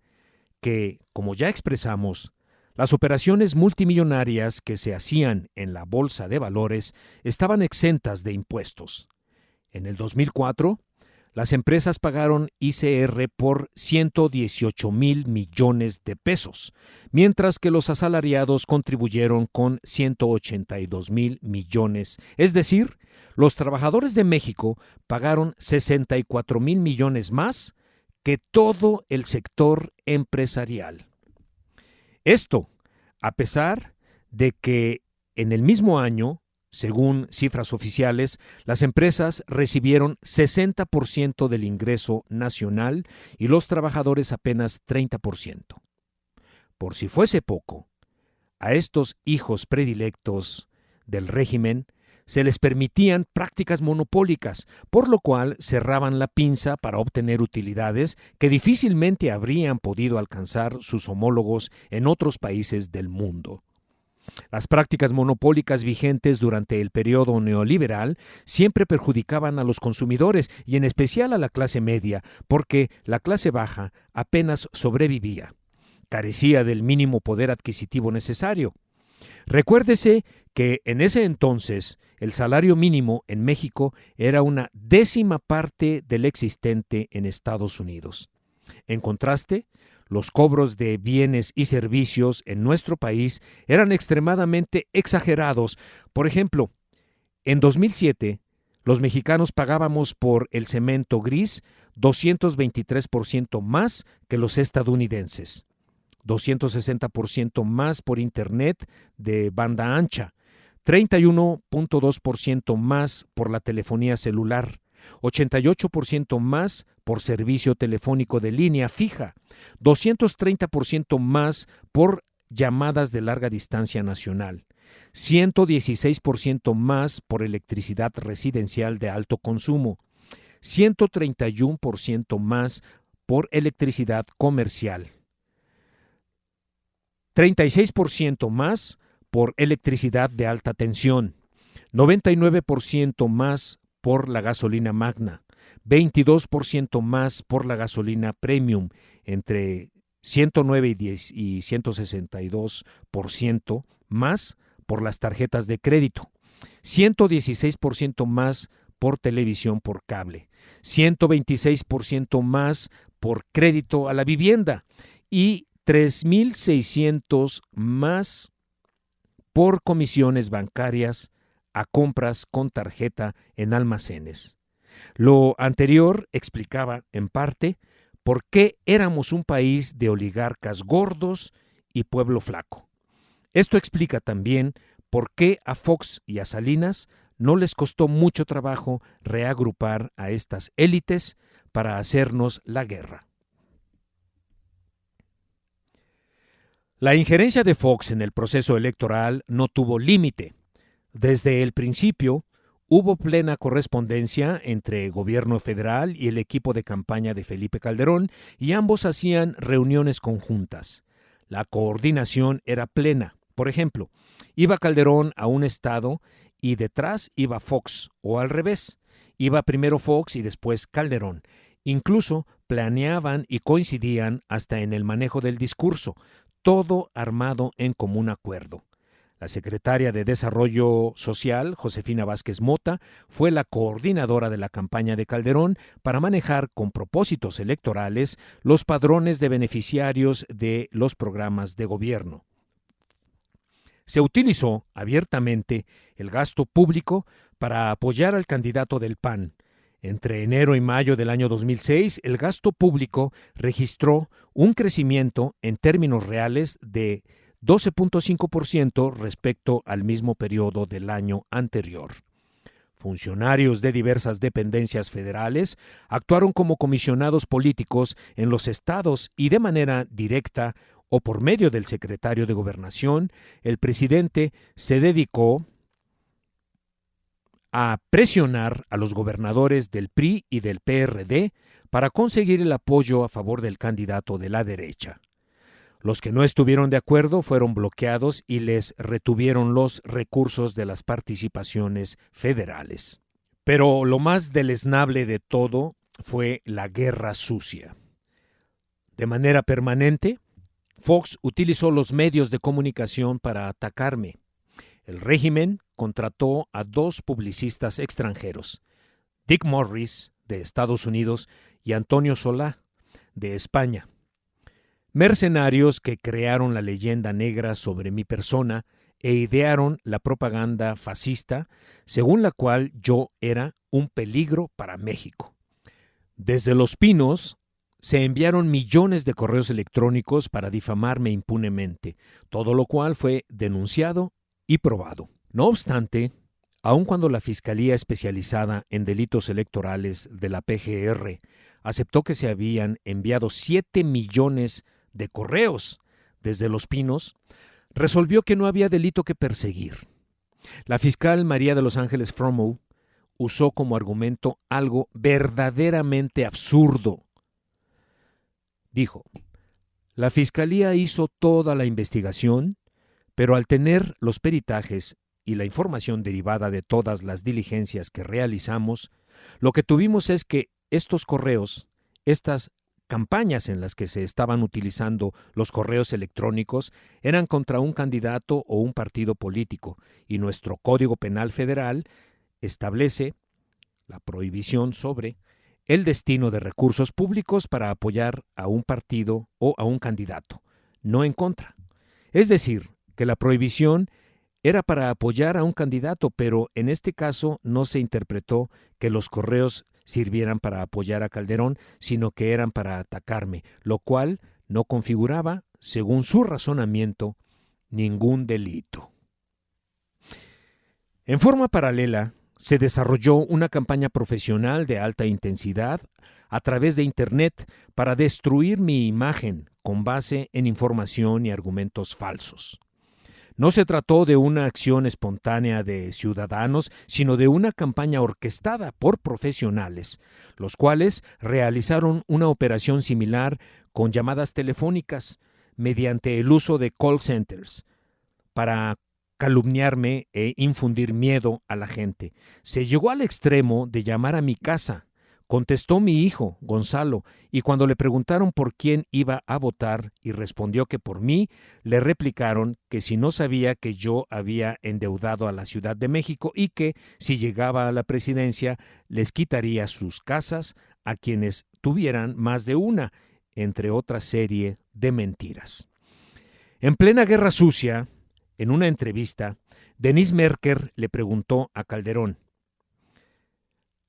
que, como ya expresamos, las operaciones multimillonarias que se hacían en la bolsa de valores estaban exentas de impuestos. En el 2004, las empresas pagaron ICR por 118,000 millones de pesos, mientras que los asalariados contribuyeron con 182,000 millones. Es decir, los trabajadores de México pagaron 64,000 millones más que todo el sector empresarial. Esto, a pesar de que en el mismo año, según cifras oficiales, las empresas recibieron 60% del ingreso nacional y los trabajadores apenas 30%. Por si fuese poco, a estos hijos predilectos del régimen se les permitían prácticas monopólicas, por lo cual cerraban la pinza para obtener utilidades que difícilmente habrían podido alcanzar sus homólogos en otros países del mundo. Las prácticas monopólicas vigentes durante el periodo neoliberal siempre perjudicaban a los consumidores y en especial a la clase media, porque la clase baja apenas sobrevivía. Carecía del mínimo poder adquisitivo necesario. Recuérdese que en ese entonces el salario mínimo en México era una 10ª parte del existente en Estados Unidos. En contraste, los cobros de bienes y servicios en nuestro país eran extremadamente exagerados. Por ejemplo, en 2007, los mexicanos pagábamos por el cemento gris 223% más que los estadounidenses, 260% más por Internet de banda ancha, 31.2% más por la telefonía celular, 88% más por servicio telefónico de línea fija, 230% más por llamadas de larga distancia nacional, 116% más por electricidad residencial de alto consumo, 131% más por electricidad comercial, 36% más por electricidad de alta tensión, 99% más por la gasolina magna, 22% más por la gasolina premium, entre 109 y 162% más por las tarjetas de crédito, 116% más por televisión por cable, 126% más por crédito a la vivienda y 3,600 más por comisiones bancarias a compras con tarjeta en almacenes. Lo anterior explicaba, en parte, por qué éramos un país de oligarcas gordos y pueblo flaco. Esto explica también por qué a Fox y a Salinas no les costó mucho trabajo reagrupar a estas élites para hacernos la guerra. La injerencia de Fox en el proceso electoral no tuvo límite. Desde el principio, hubo plena correspondencia entre gobierno federal y el equipo de campaña de Felipe Calderón y ambos hacían reuniones conjuntas. La coordinación era plena. Por ejemplo, iba Calderón a un estado y detrás iba Fox, o al revés. Iba primero Fox y después Calderón. Incluso planeaban y coincidían hasta en el manejo del discurso, todo armado en común acuerdo. La secretaria de Desarrollo Social, Josefina Vázquez Mota, fue la coordinadora de la campaña de Calderón para manejar con propósitos electorales los padrones de beneficiarios de los programas de gobierno. Se utilizó abiertamente el gasto público para apoyar al candidato del PAN. Entre enero y mayo del año 2006, el gasto público registró un crecimiento en términos reales de 12.5% respecto al mismo periodo del año anterior. Funcionarios de diversas dependencias federales actuaron como comisionados políticos en los estados y de manera directa o por medio del secretario de Gobernación, el presidente se dedicó a presionar a los gobernadores del PRI y del PRD para conseguir el apoyo a favor del candidato de la derecha. Los que no estuvieron de acuerdo fueron bloqueados y les retuvieron los recursos de las participaciones federales. Pero lo más deleznable de todo fue la guerra sucia. De manera permanente, Fox utilizó los medios de comunicación para atacarme. El régimen contrató a 2 publicistas extranjeros, Dick Morris, de Estados Unidos, y Antonio Solá, de España. Mercenarios que crearon la leyenda negra sobre mi persona e idearon la propaganda fascista, según la cual yo era un peligro para México. Desde Los Pinos se enviaron millones de correos electrónicos para difamarme impunemente, todo lo cual fue denunciado y probado. No obstante, aun cuando la Fiscalía Especializada en Delitos Electorales de la PGR aceptó que se habían enviado 7 millones de correos desde Los Pinos, resolvió que no había delito que perseguir. La fiscal María de los Ángeles Fromow usó como argumento algo verdaderamente absurdo. Dijo: la Fiscalía hizo toda la investigación, pero al tener los peritajes y la información derivada de todas las diligencias que realizamos, lo que tuvimos es que estos correos, estas campañas en las que se estaban utilizando los correos electrónicos, eran contra un candidato o un partido político, y nuestro Código Penal Federal establece la prohibición sobre el destino de recursos públicos para apoyar a un partido o a un candidato, no en contra. Es decir, que la prohibición era para apoyar a un candidato, pero en este caso no se interpretó que los correos sirvieran para apoyar a Calderón, sino que eran para atacarme, lo cual no configuraba, según su razonamiento, ningún delito. En forma paralela, se desarrolló una campaña profesional de alta intensidad a través de Internet para destruir mi imagen con base en información y argumentos falsos. No se trató de una acción espontánea de ciudadanos, sino de una campaña orquestada por profesionales, los cuales realizaron una operación similar con llamadas telefónicas mediante el uso de call centers para calumniarme e infundir miedo a la gente. Se llegó al extremo de llamar a mi casa. Contestó mi hijo, Gonzalo, y cuando le preguntaron por quién iba a votar y respondió que por mí, le replicaron que si no sabía que yo había endeudado a la Ciudad de México y que, si llegaba a la presidencia, les quitaría sus casas a quienes tuvieran más de una, entre otra serie de mentiras. En plena guerra sucia, en una entrevista, Denise Merker le preguntó a Calderón: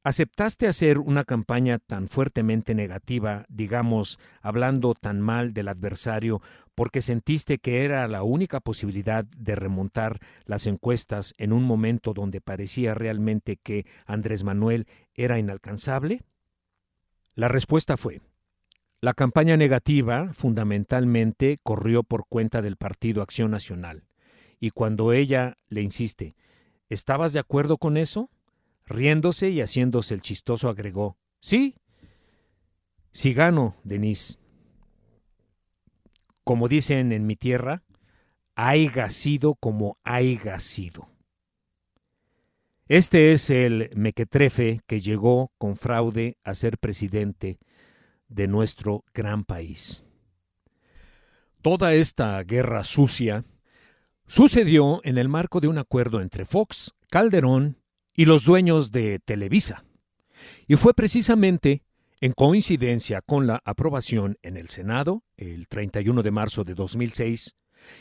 ¿aceptaste hacer una campaña tan fuertemente negativa, digamos, hablando tan mal del adversario, porque sentiste que era la única posibilidad de remontar las encuestas en un momento donde parecía realmente que Andrés Manuel era inalcanzable? La respuesta fue: la campaña negativa fundamentalmente corrió por cuenta del Partido Acción Nacional. Y cuando ella le insiste: ¿estabas de acuerdo con eso?, riéndose y haciéndose el chistoso agregó: sí gano, Denise. Como dicen en mi tierra, haiga sido como haiga sido. Este es el mequetrefe que llegó con fraude a ser presidente de nuestro gran país. Toda esta guerra sucia sucedió en el marco de un acuerdo entre Fox, Calderón y los dueños de Televisa, y fue precisamente en coincidencia con la aprobación en el Senado, el 31 de marzo de 2006,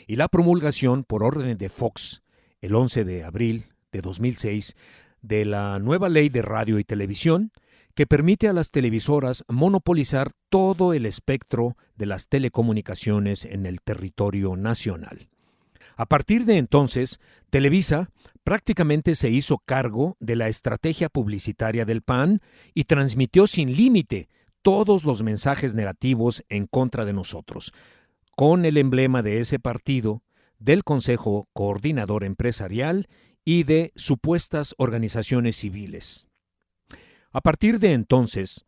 y la promulgación por orden de Fox, el 11 de abril de 2006, de la nueva ley de radio y televisión, que permite a las televisoras monopolizar todo el espectro de las telecomunicaciones en el territorio nacional. A partir de entonces, Televisa prácticamente se hizo cargo de la estrategia publicitaria del PAN y transmitió sin límite todos los mensajes negativos en contra de nosotros, con el emblema de ese partido, del Consejo Coordinador Empresarial y de supuestas organizaciones civiles. A partir de entonces,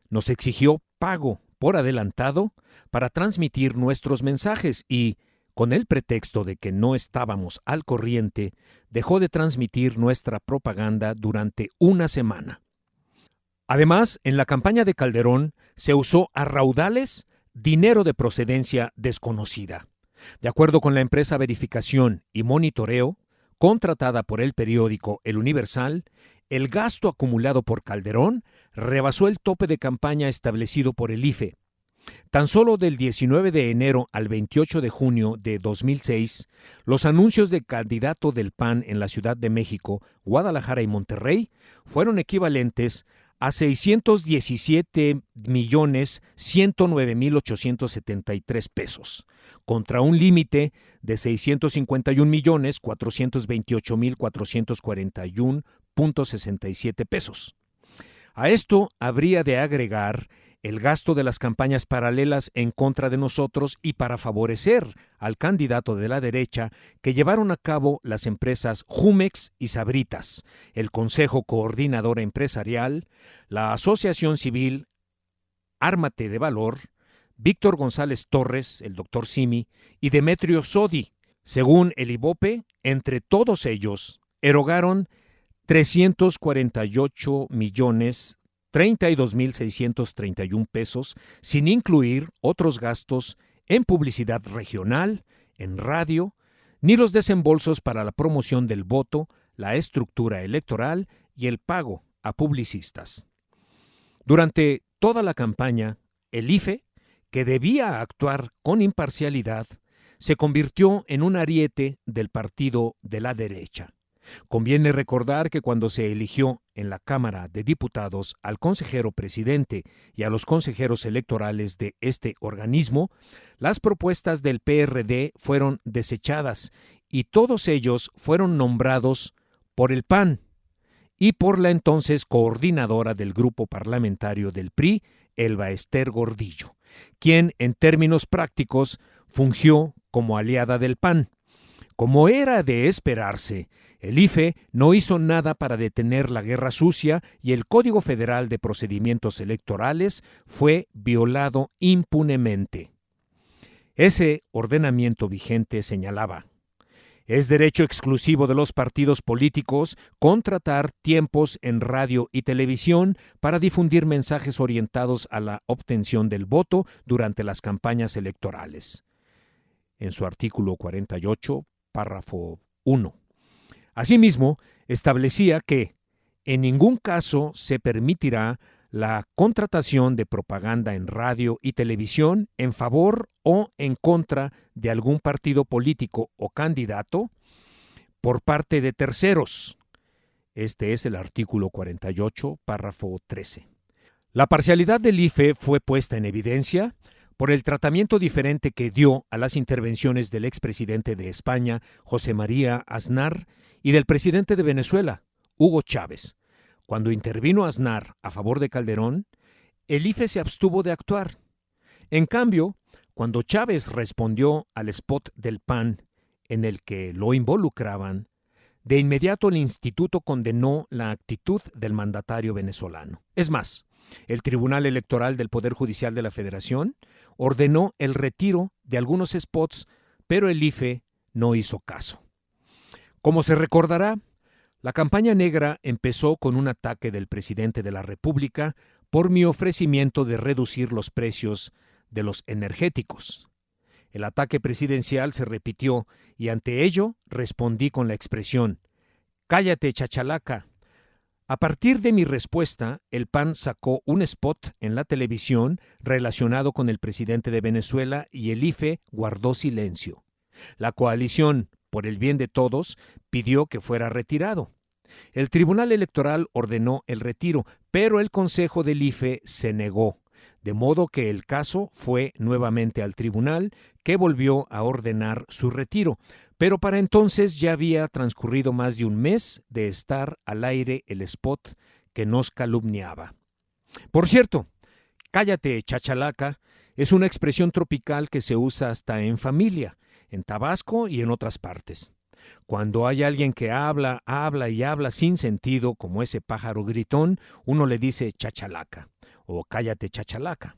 nos exigió pago por adelantado para transmitir nuestros mensajes y, con el pretexto de que no estábamos al corriente, dejó de transmitir nuestra propaganda durante una semana. Además, en la campaña de Calderón se usó a raudales dinero de procedencia desconocida. De acuerdo con la empresa Verificación y Monitoreo, contratada por el periódico El Universal, el gasto acumulado por Calderón rebasó el tope de campaña establecido por el IFE. Tan solo del 19 de enero al 28 de junio de 2006, los anuncios de candidato del PAN en la Ciudad de México, Guadalajara y Monterrey fueron equivalentes a 617,109,873 pesos, contra un límite de 651,428,441.67 pesos. A esto habría de agregar el gasto de las campañas paralelas en contra de nosotros y para favorecer al candidato de la derecha que llevaron a cabo las empresas Jumex y Sabritas, el Consejo Coordinador Empresarial, la Asociación Civil Ármate de Valor, Víctor González Torres, el Dr. Simi, y Demetrio Sodi. Según el IVOPE, entre todos ellos, erogaron 348,032,631 pesos, sin incluir otros gastos en publicidad regional, en radio, ni los desembolsos para la promoción del voto, la estructura electoral y el pago a publicistas. Durante toda la campaña, el IFE, que debía actuar con imparcialidad, se convirtió en un ariete del partido de la derecha. Conviene recordar que cuando se eligió en la Cámara de Diputados al consejero presidente y a los consejeros electorales de este organismo, las propuestas del PRD fueron desechadas y todos ellos fueron nombrados por el PAN y por la entonces coordinadora del grupo parlamentario del PRI, Elba Ester Gordillo, quien en términos prácticos fungió como aliada del PAN. Como era de esperarse, el IFE no hizo nada para detener la guerra sucia y el Código Federal de Procedimientos Electorales fue violado impunemente. Ese ordenamiento vigente señalaba: es derecho exclusivo de los partidos políticos contratar tiempos en radio y televisión para difundir mensajes orientados a la obtención del voto durante las campañas electorales. En su artículo 48, párrafo 1. Asimismo, establecía que en ningún caso se permitirá la contratación de propaganda en radio y televisión en favor o en contra de algún partido político o candidato por parte de terceros. Este es el artículo 48, párrafo 13. La parcialidad del IFE fue puesta en evidencia por el tratamiento diferente que dio a las intervenciones del expresidente de España, José María Aznar, y del presidente de Venezuela, Hugo Chávez. Cuando intervino Aznar a favor de Calderón, el IFE se abstuvo de actuar. En cambio, cuando Chávez respondió al spot del PAN en el que lo involucraban, de inmediato el instituto condenó la actitud del mandatario venezolano. Es más, el Tribunal Electoral del Poder Judicial de la Federación ordenó el retiro de algunos spots, pero el IFE no hizo caso. Como se recordará, la campaña negra empezó con un ataque del presidente de la República por mi ofrecimiento de reducir los precios de los energéticos. El ataque presidencial se repitió y ante ello respondí con la expresión: «Cállate, chachalaca». A partir de mi respuesta, el PAN sacó un spot en la televisión relacionado con el presidente de Venezuela y el IFE guardó silencio. La coalición, por el bien de todos, pidió que fuera retirado. El Tribunal Electoral ordenó el retiro, pero el Consejo del IFE se negó, de modo que el caso fue nuevamente al tribunal, que volvió a ordenar su retiro. Pero para entonces ya había transcurrido más de un mes de estar al aire el spot que nos calumniaba. Por cierto, cállate, chachalaca, es una expresión tropical que se usa hasta en familia, en Tabasco y en otras partes. Cuando hay alguien que habla y habla sin sentido, como ese pájaro gritón, uno le dice chachalaca o cállate, chachalaca.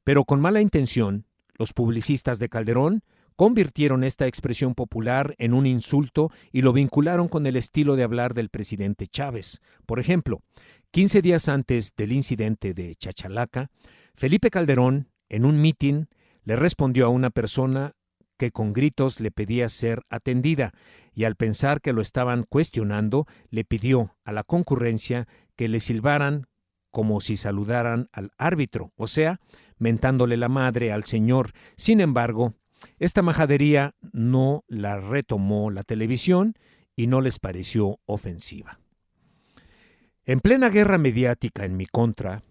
Pero con mala intención, los publicistas de Calderón convirtieron esta expresión popular en un insulto y lo vincularon con el estilo de hablar del presidente Chávez. Por ejemplo, 15 días antes del incidente de Chachalaca, Felipe Calderón, en un mitin, le respondió a una persona que con gritos le pedía ser atendida y al pensar que lo estaban cuestionando, le pidió a la concurrencia que le silbaran como si saludaran al árbitro, o sea, mentándole la madre al señor. Sin embargo, esta majadería no la retomó la televisión y no les pareció ofensiva. En plena guerra mediática en mi contra,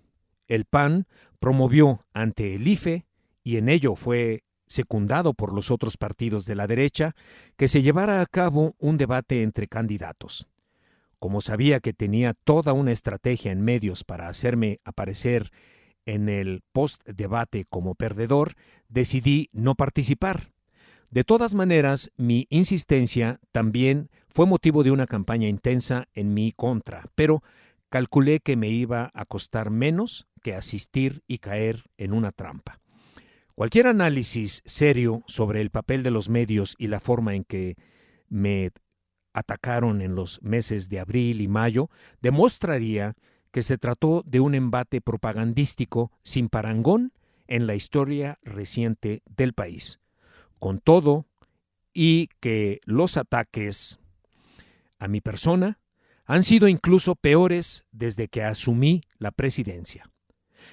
el PAN promovió ante el IFE, y en ello fue secundado por los otros partidos de la derecha, que se llevara a cabo un debate entre candidatos. Como sabía que tenía toda una estrategia en medios para hacerme aparecer en el post-debate como perdedor, decidí no participar. De todas maneras, mi insistencia también fue motivo de una campaña intensa en mi contra, pero calculé que me iba a costar menos que asistir y caer en una trampa. Cualquier análisis serio sobre el papel de los medios y la forma en que me atacaron en los meses de abril y mayo demostraría que se trató de un embate propagandístico sin parangón en la historia reciente del país. Con todo, y que los ataques a mi persona han sido incluso peores desde que asumí la presidencia.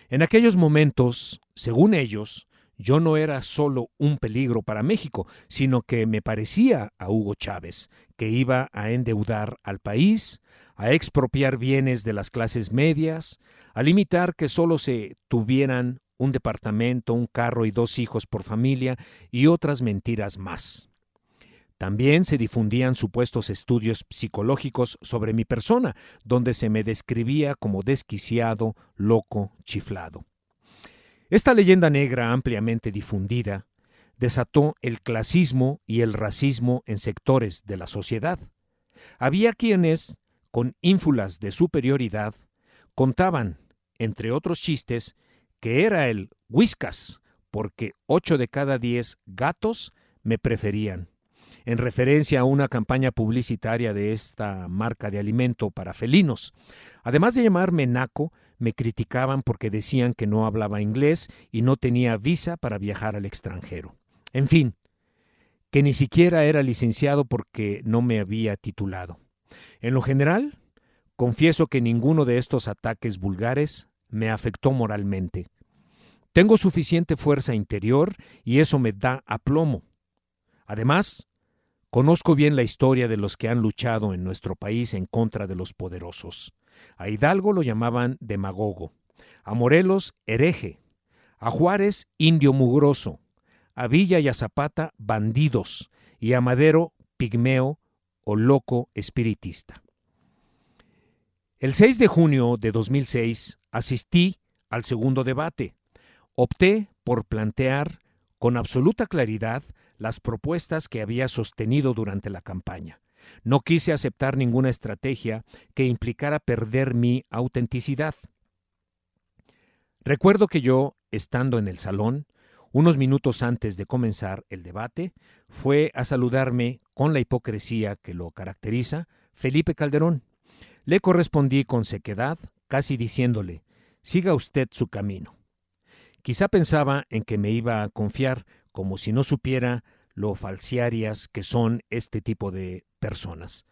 En aquellos momentos, según ellos, yo no era solo un peligro para México, sino que me parecía a Hugo Chávez, que iba a endeudar al país, a expropiar bienes de las clases medias, a limitar que solo se tuvieran un departamento, un carro y 2 hijos por familia y otras mentiras más. También se difundían supuestos estudios psicológicos sobre mi persona, donde se me describía como desquiciado, loco, chiflado. Esta leyenda negra ampliamente difundida desató el clasismo y el racismo en sectores de la sociedad. Había quienes, con ínfulas de superioridad, contaban, entre otros chistes, que era el Whiskas, porque 8 de cada 10 gatos me preferían, en referencia a una campaña publicitaria de esta marca de alimento para felinos. Además de llamarme naco, me criticaban porque decían que no hablaba inglés y no tenía visa para viajar al extranjero. En fin, que ni siquiera era licenciado porque no me había titulado. En lo general, confieso que ninguno de estos ataques vulgares me afectó moralmente. Tengo suficiente fuerza interior y eso me da aplomo. Además, conozco bien la historia de los que han luchado en nuestro país en contra de los poderosos. A Hidalgo lo llamaban demagogo, a Morelos hereje, a Juárez indio mugroso, a Villa y a Zapata bandidos y a Madero pigmeo o loco espiritista. El 6 de junio de 2006 asistí al segundo debate. Opté por plantear con absoluta claridad las propuestas que había sostenido durante la campaña. No quise aceptar ninguna estrategia que implicara perder mi autenticidad. Recuerdo que yo, estando en el salón, unos minutos antes de comenzar el debate, fue a saludarme con la hipocresía que lo caracteriza Felipe Calderón. Le correspondí con sequedad, casi diciéndole, siga usted su camino. Quizá pensaba en que me iba a confiar, como si no supiera lo falsarias que son este tipo de personas.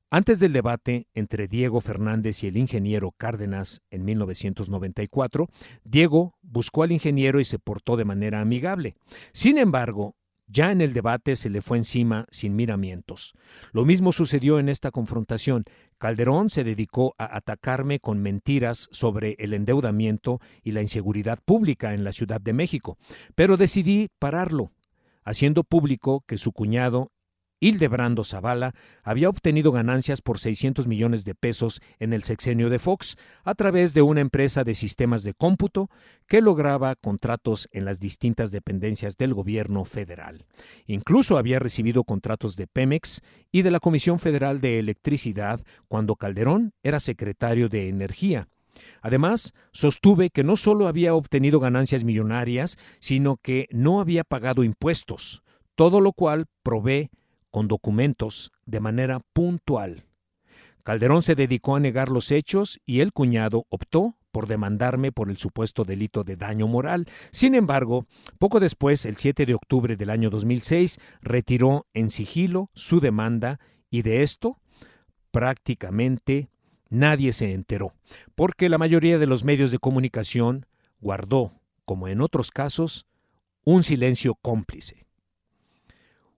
Antes del debate entre Diego Fernández y el ingeniero Cárdenas en 1994, Diego buscó al ingeniero y se portó de manera amigable. Sin embargo, ya en el debate se le fue encima sin miramientos. Lo mismo sucedió en esta confrontación. Calderón se dedicó a atacarme con mentiras sobre el endeudamiento y la inseguridad pública en la Ciudad de México, pero decidí pararlo, haciendo público que su cuñado Hildebrando Zavala había obtenido ganancias por 600 millones de pesos en el sexenio de Fox a través de una empresa de sistemas de cómputo que lograba contratos en las distintas dependencias del gobierno federal. Incluso había recibido contratos de Pemex y de la Comisión Federal de Electricidad cuando Calderón era secretario de Energía. Además, sostuve que no solo había obtenido ganancias millonarias, sino que no había pagado impuestos, todo lo cual probé con documentos de manera puntual. Calderón se dedicó a negar los hechos y el cuñado optó por demandarme por el supuesto delito de daño moral. Sin embargo, poco después, el 7 de octubre del año 2006, retiró en sigilo su demanda y de esto prácticamente nadie se enteró, porque la mayoría de los medios de comunicación guardó, como en otros casos, un silencio cómplice.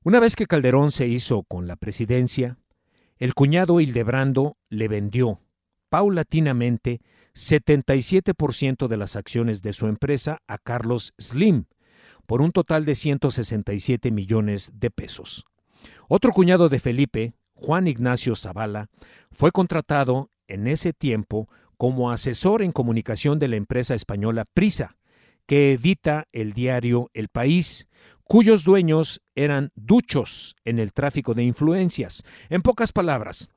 Una vez que Calderón se hizo con la presidencia, el cuñado Hildebrando le vendió paulatinamente 77% de las acciones de su empresa a Carlos Slim, por un total de 167 millones de pesos. Otro cuñado de Felipe, Juan Ignacio Zavala, fue contratado en ese tiempo como asesor en comunicación de la empresa española Prisa, que edita el diario El País, cuyos dueños eran duchos en el tráfico de influencias. En pocas palabras,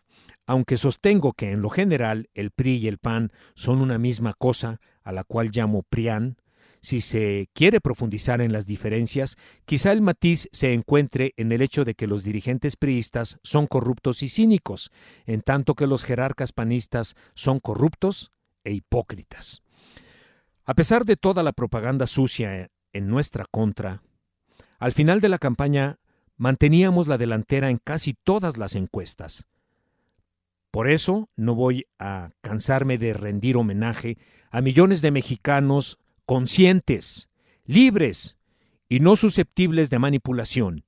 aunque sostengo que en lo general el PRI y el PAN son una misma cosa, a la cual llamo PRIAN, si se quiere profundizar en las diferencias, quizá el matiz se encuentre en el hecho de que los dirigentes priistas son corruptos y cínicos, en tanto que los jerarcas panistas son corruptos e hipócritas. A pesar de toda la propaganda sucia en nuestra contra, al final de la campaña manteníamos la delantera en casi todas las encuestas. Por eso no voy a cansarme de rendir homenaje a millones de mexicanos conscientes, libres y no susceptibles de manipulación,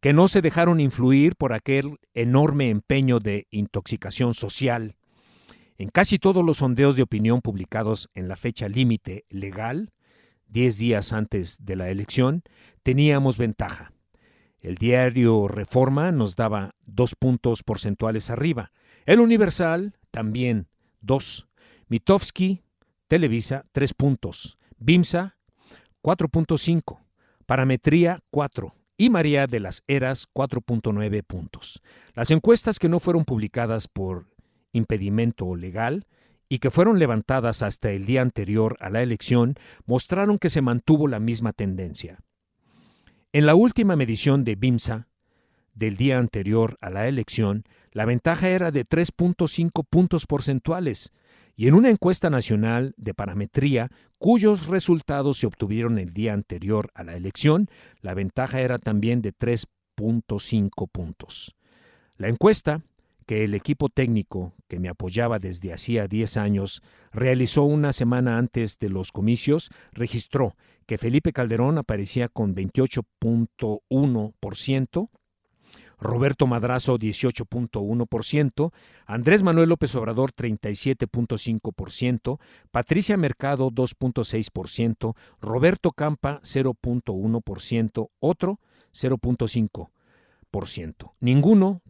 que no se dejaron influir por aquel enorme empeño de intoxicación social. En casi todos los sondeos de opinión publicados en la fecha límite legal, 10 días antes de la elección, teníamos ventaja. El diario Reforma nos daba 2 puntos porcentuales arriba. El Universal también 2. Mitofsky, Televisa 3 puntos. BIMSA 4.5. Parametría 4. Y María de las Heras 4.9 puntos. Las encuestas que no fueron publicadas por impedimento legal y que fueron levantadas hasta el día anterior a la elección mostraron que se mantuvo la misma tendencia. En la última medición de BIMSA del día anterior a la elección, la ventaja era de 3.5 puntos porcentuales, y en una encuesta nacional de parametría, cuyos resultados se obtuvieron el día anterior a la elección, la ventaja era también de 3.5 puntos. La encuesta, que el equipo técnico que me apoyaba desde hacía 10 años realizó una semana antes de los comicios, registró que Felipe Calderón aparecía con 28.1%, Roberto Madrazo 18.1%, Andrés Manuel López Obrador 37.5%, Patricia Mercado 2.6%, Roberto Campa 0.1%, otro 0.5%. Ninguno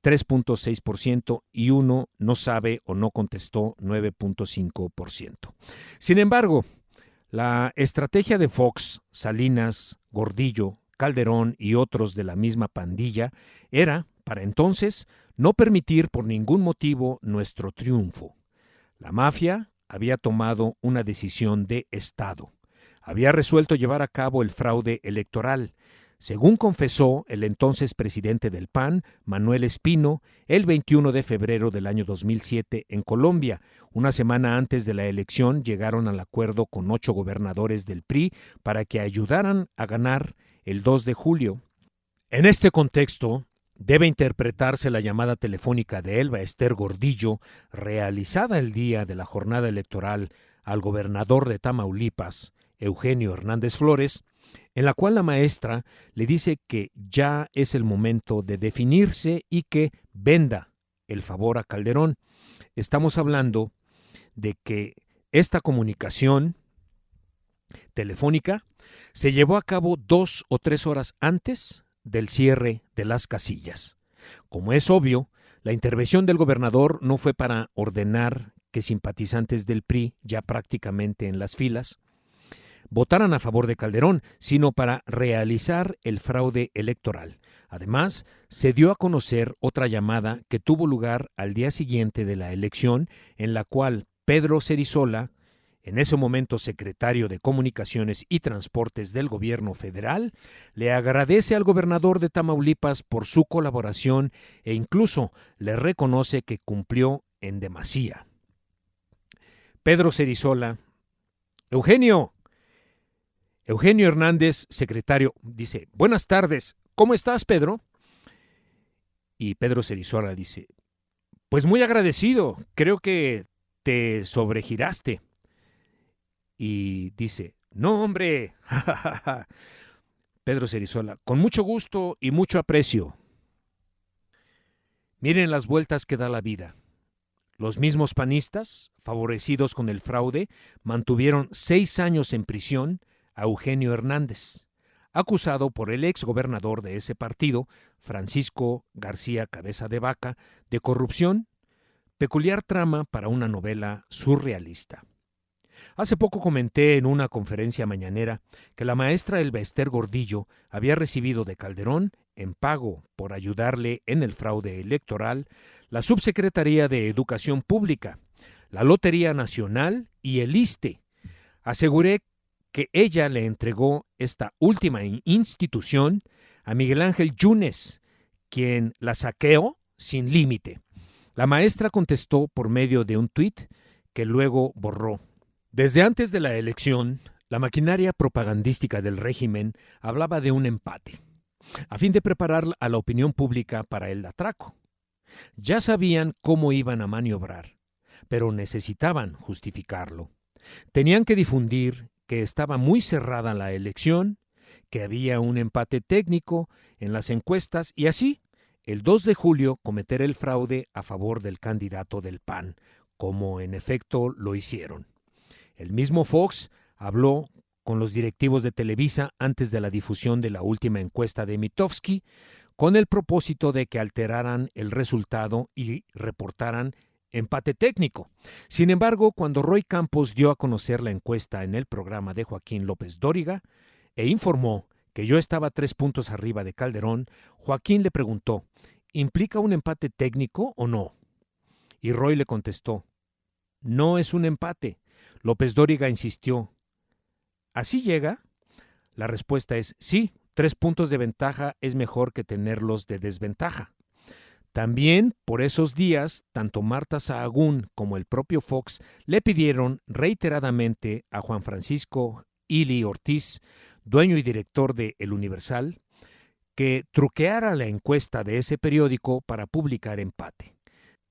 3.6% y uno no sabe o no contestó 9.5%. Sin embargo, la estrategia de Fox, Salinas, Gordillo, Calderón y otros de la misma pandilla era, para entonces, no permitir por ningún motivo nuestro triunfo. La mafia había tomado una decisión de Estado. Había resuelto llevar a cabo el fraude electoral, según confesó el entonces presidente del PAN, Manuel Espino, el 21 de febrero del año 2007 en Colombia. Una semana antes de la elección llegaron al acuerdo con 8 gobernadores del PRI para que ayudaran a ganar el 2 de julio. En este contexto, debe interpretarse la llamada telefónica de Elba Ester Gordillo, realizada el día de la jornada electoral al gobernador de Tamaulipas, Eugenio Hernández Flores, en la cual la maestra le dice que ya es el momento de definirse y que venda el favor a Calderón. Estamos hablando de que esta comunicación telefónica se llevó a cabo 2 o 3 horas antes del cierre de las casillas. Como es obvio, la intervención del gobernador no fue para ordenar que simpatizantes del PRI, ya prácticamente en las filas, votaran a favor de Calderón, sino para realizar el fraude electoral. Además, se dio a conocer otra llamada que tuvo lugar al día siguiente de la elección, en la cual, Pedro Cerizola, en ese momento secretario de Comunicaciones y Transportes del gobierno federal, le agradece al gobernador de Tamaulipas por su colaboración e incluso le reconoce que cumplió en demasía. Pedro Cerizola, Eugenio Hernández, secretario, dice: buenas tardes, ¿cómo estás, Pedro? Y Pedro Cerizola dice: pues muy agradecido, creo que te sobregiraste. Y dice: no, hombre, Pedro Cerizola, con mucho gusto y mucho aprecio. Miren las vueltas que da la vida. Los mismos panistas, favorecidos con el fraude, mantuvieron 6 años en prisión a Eugenio Hernández, acusado por el exgobernador de ese partido, Francisco García Cabeza de Vaca, de corrupción, peculiar trama para una novela surrealista. Hace poco comenté en una conferencia mañanera que la maestra Elba Ester Gordillo había recibido de Calderón, en pago por ayudarle en el fraude electoral, la Subsecretaría de Educación Pública, la Lotería Nacional y el ISSSTE. Aseguré que ella le entregó esta última institución a Miguel Ángel Yunes, quien la saqueó sin límite. La maestra contestó por medio de un tuit que luego borró. Desde antes de la elección, la maquinaria propagandística del régimen hablaba de un empate, a fin de preparar a la opinión pública para el atraco. Ya sabían cómo iban a maniobrar, pero necesitaban justificarlo. Tenían que difundir que estaba muy cerrada la elección, que había un empate técnico en las encuestas y así, el 2 de julio, cometer el fraude a favor del candidato del PAN, como en efecto lo hicieron. El mismo Fox habló con los directivos de Televisa antes de la difusión de la última encuesta de Mitofsky, con el propósito de que alteraran el resultado y reportaran empate técnico. Sin embargo, cuando Roy Campos dio a conocer la encuesta en el programa de Joaquín López Dóriga e informó que yo estaba 3 puntos arriba de Calderón, Joaquín le preguntó: ¿implica un empate técnico o no? Y Roy le contestó: no es un empate. López Dóriga insistió: ¿así llega? La respuesta es sí, 3 puntos de ventaja es mejor que tenerlos de desventaja. También por esos días, tanto Marta Sahagún como el propio Fox le pidieron reiteradamente a Juan Francisco Ili Ortiz, dueño y director de El Universal, que truqueara la encuesta de ese periódico para publicar empate.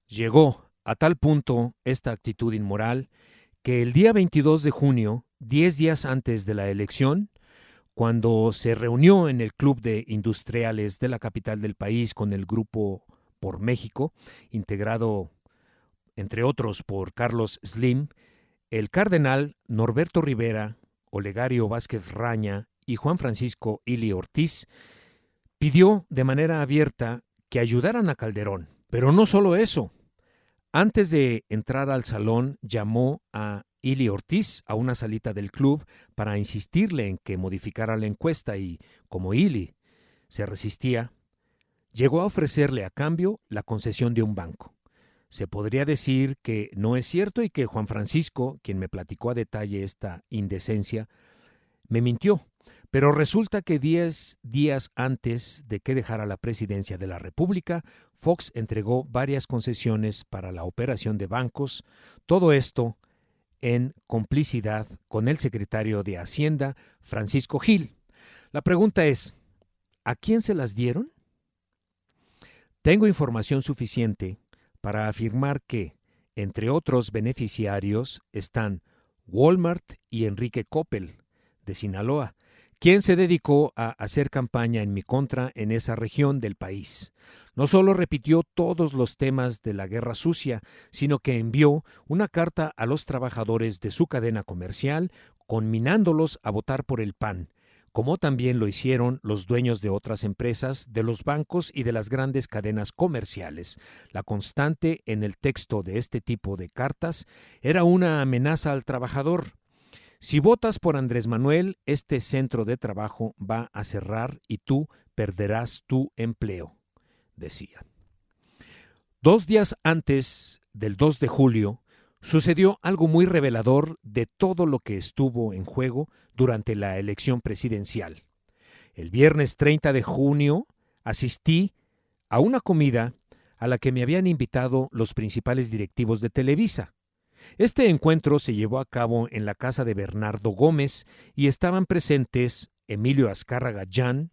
Llegó a tal punto esta actitud inmoral que el día 22 de junio, 10 días antes de la elección, cuando se reunió en el Club de Industriales de la capital del país con el Grupo por México, integrado, entre otros, por Carlos Slim, el cardenal Norberto Rivera, Olegario Vázquez Raña y Juan Francisco Ili Ortiz, pidió de manera abierta que ayudaran a Calderón. Pero no solo eso. Antes de entrar al salón, llamó a Ili Ortiz a una salita del club para insistirle en que modificara la encuesta y, como Ili se resistía, llegó a ofrecerle a cambio la concesión de un banco. Se podría decir que no es cierto y que Juan Francisco, quien me platicó a detalle esta indecencia, me mintió. Pero resulta que 10 días antes de que dejara la presidencia de la República, Fox entregó varias concesiones para la operación de bancos, todo esto en complicidad con el secretario de Hacienda, Francisco Gil. La pregunta es, ¿a quién se las dieron? Tengo información suficiente para afirmar que, entre otros beneficiarios, están Walmart y Enrique Coppel, de Sinaloa, quien se dedicó a hacer campaña en mi contra en esa región del país. No solo repitió todos los temas de la guerra sucia, sino que envió una carta a los trabajadores de su cadena comercial, conminándolos a votar por el PAN, como también lo hicieron los dueños de otras empresas, de los bancos y de las grandes cadenas comerciales. La constante en el texto de este tipo de cartas era una amenaza al trabajador. Si votas por Andrés Manuel, este centro de trabajo va a cerrar y tú perderás tu empleo, decían. 2 días antes del 2 de julio, sucedió algo muy revelador de todo lo que estuvo en juego durante la elección presidencial. El viernes 30 de junio asistí a una comida a la que me habían invitado los principales directivos de Televisa. Este encuentro se llevó a cabo en la casa de Bernardo Gómez y estaban presentes Emilio Azcárraga Llán,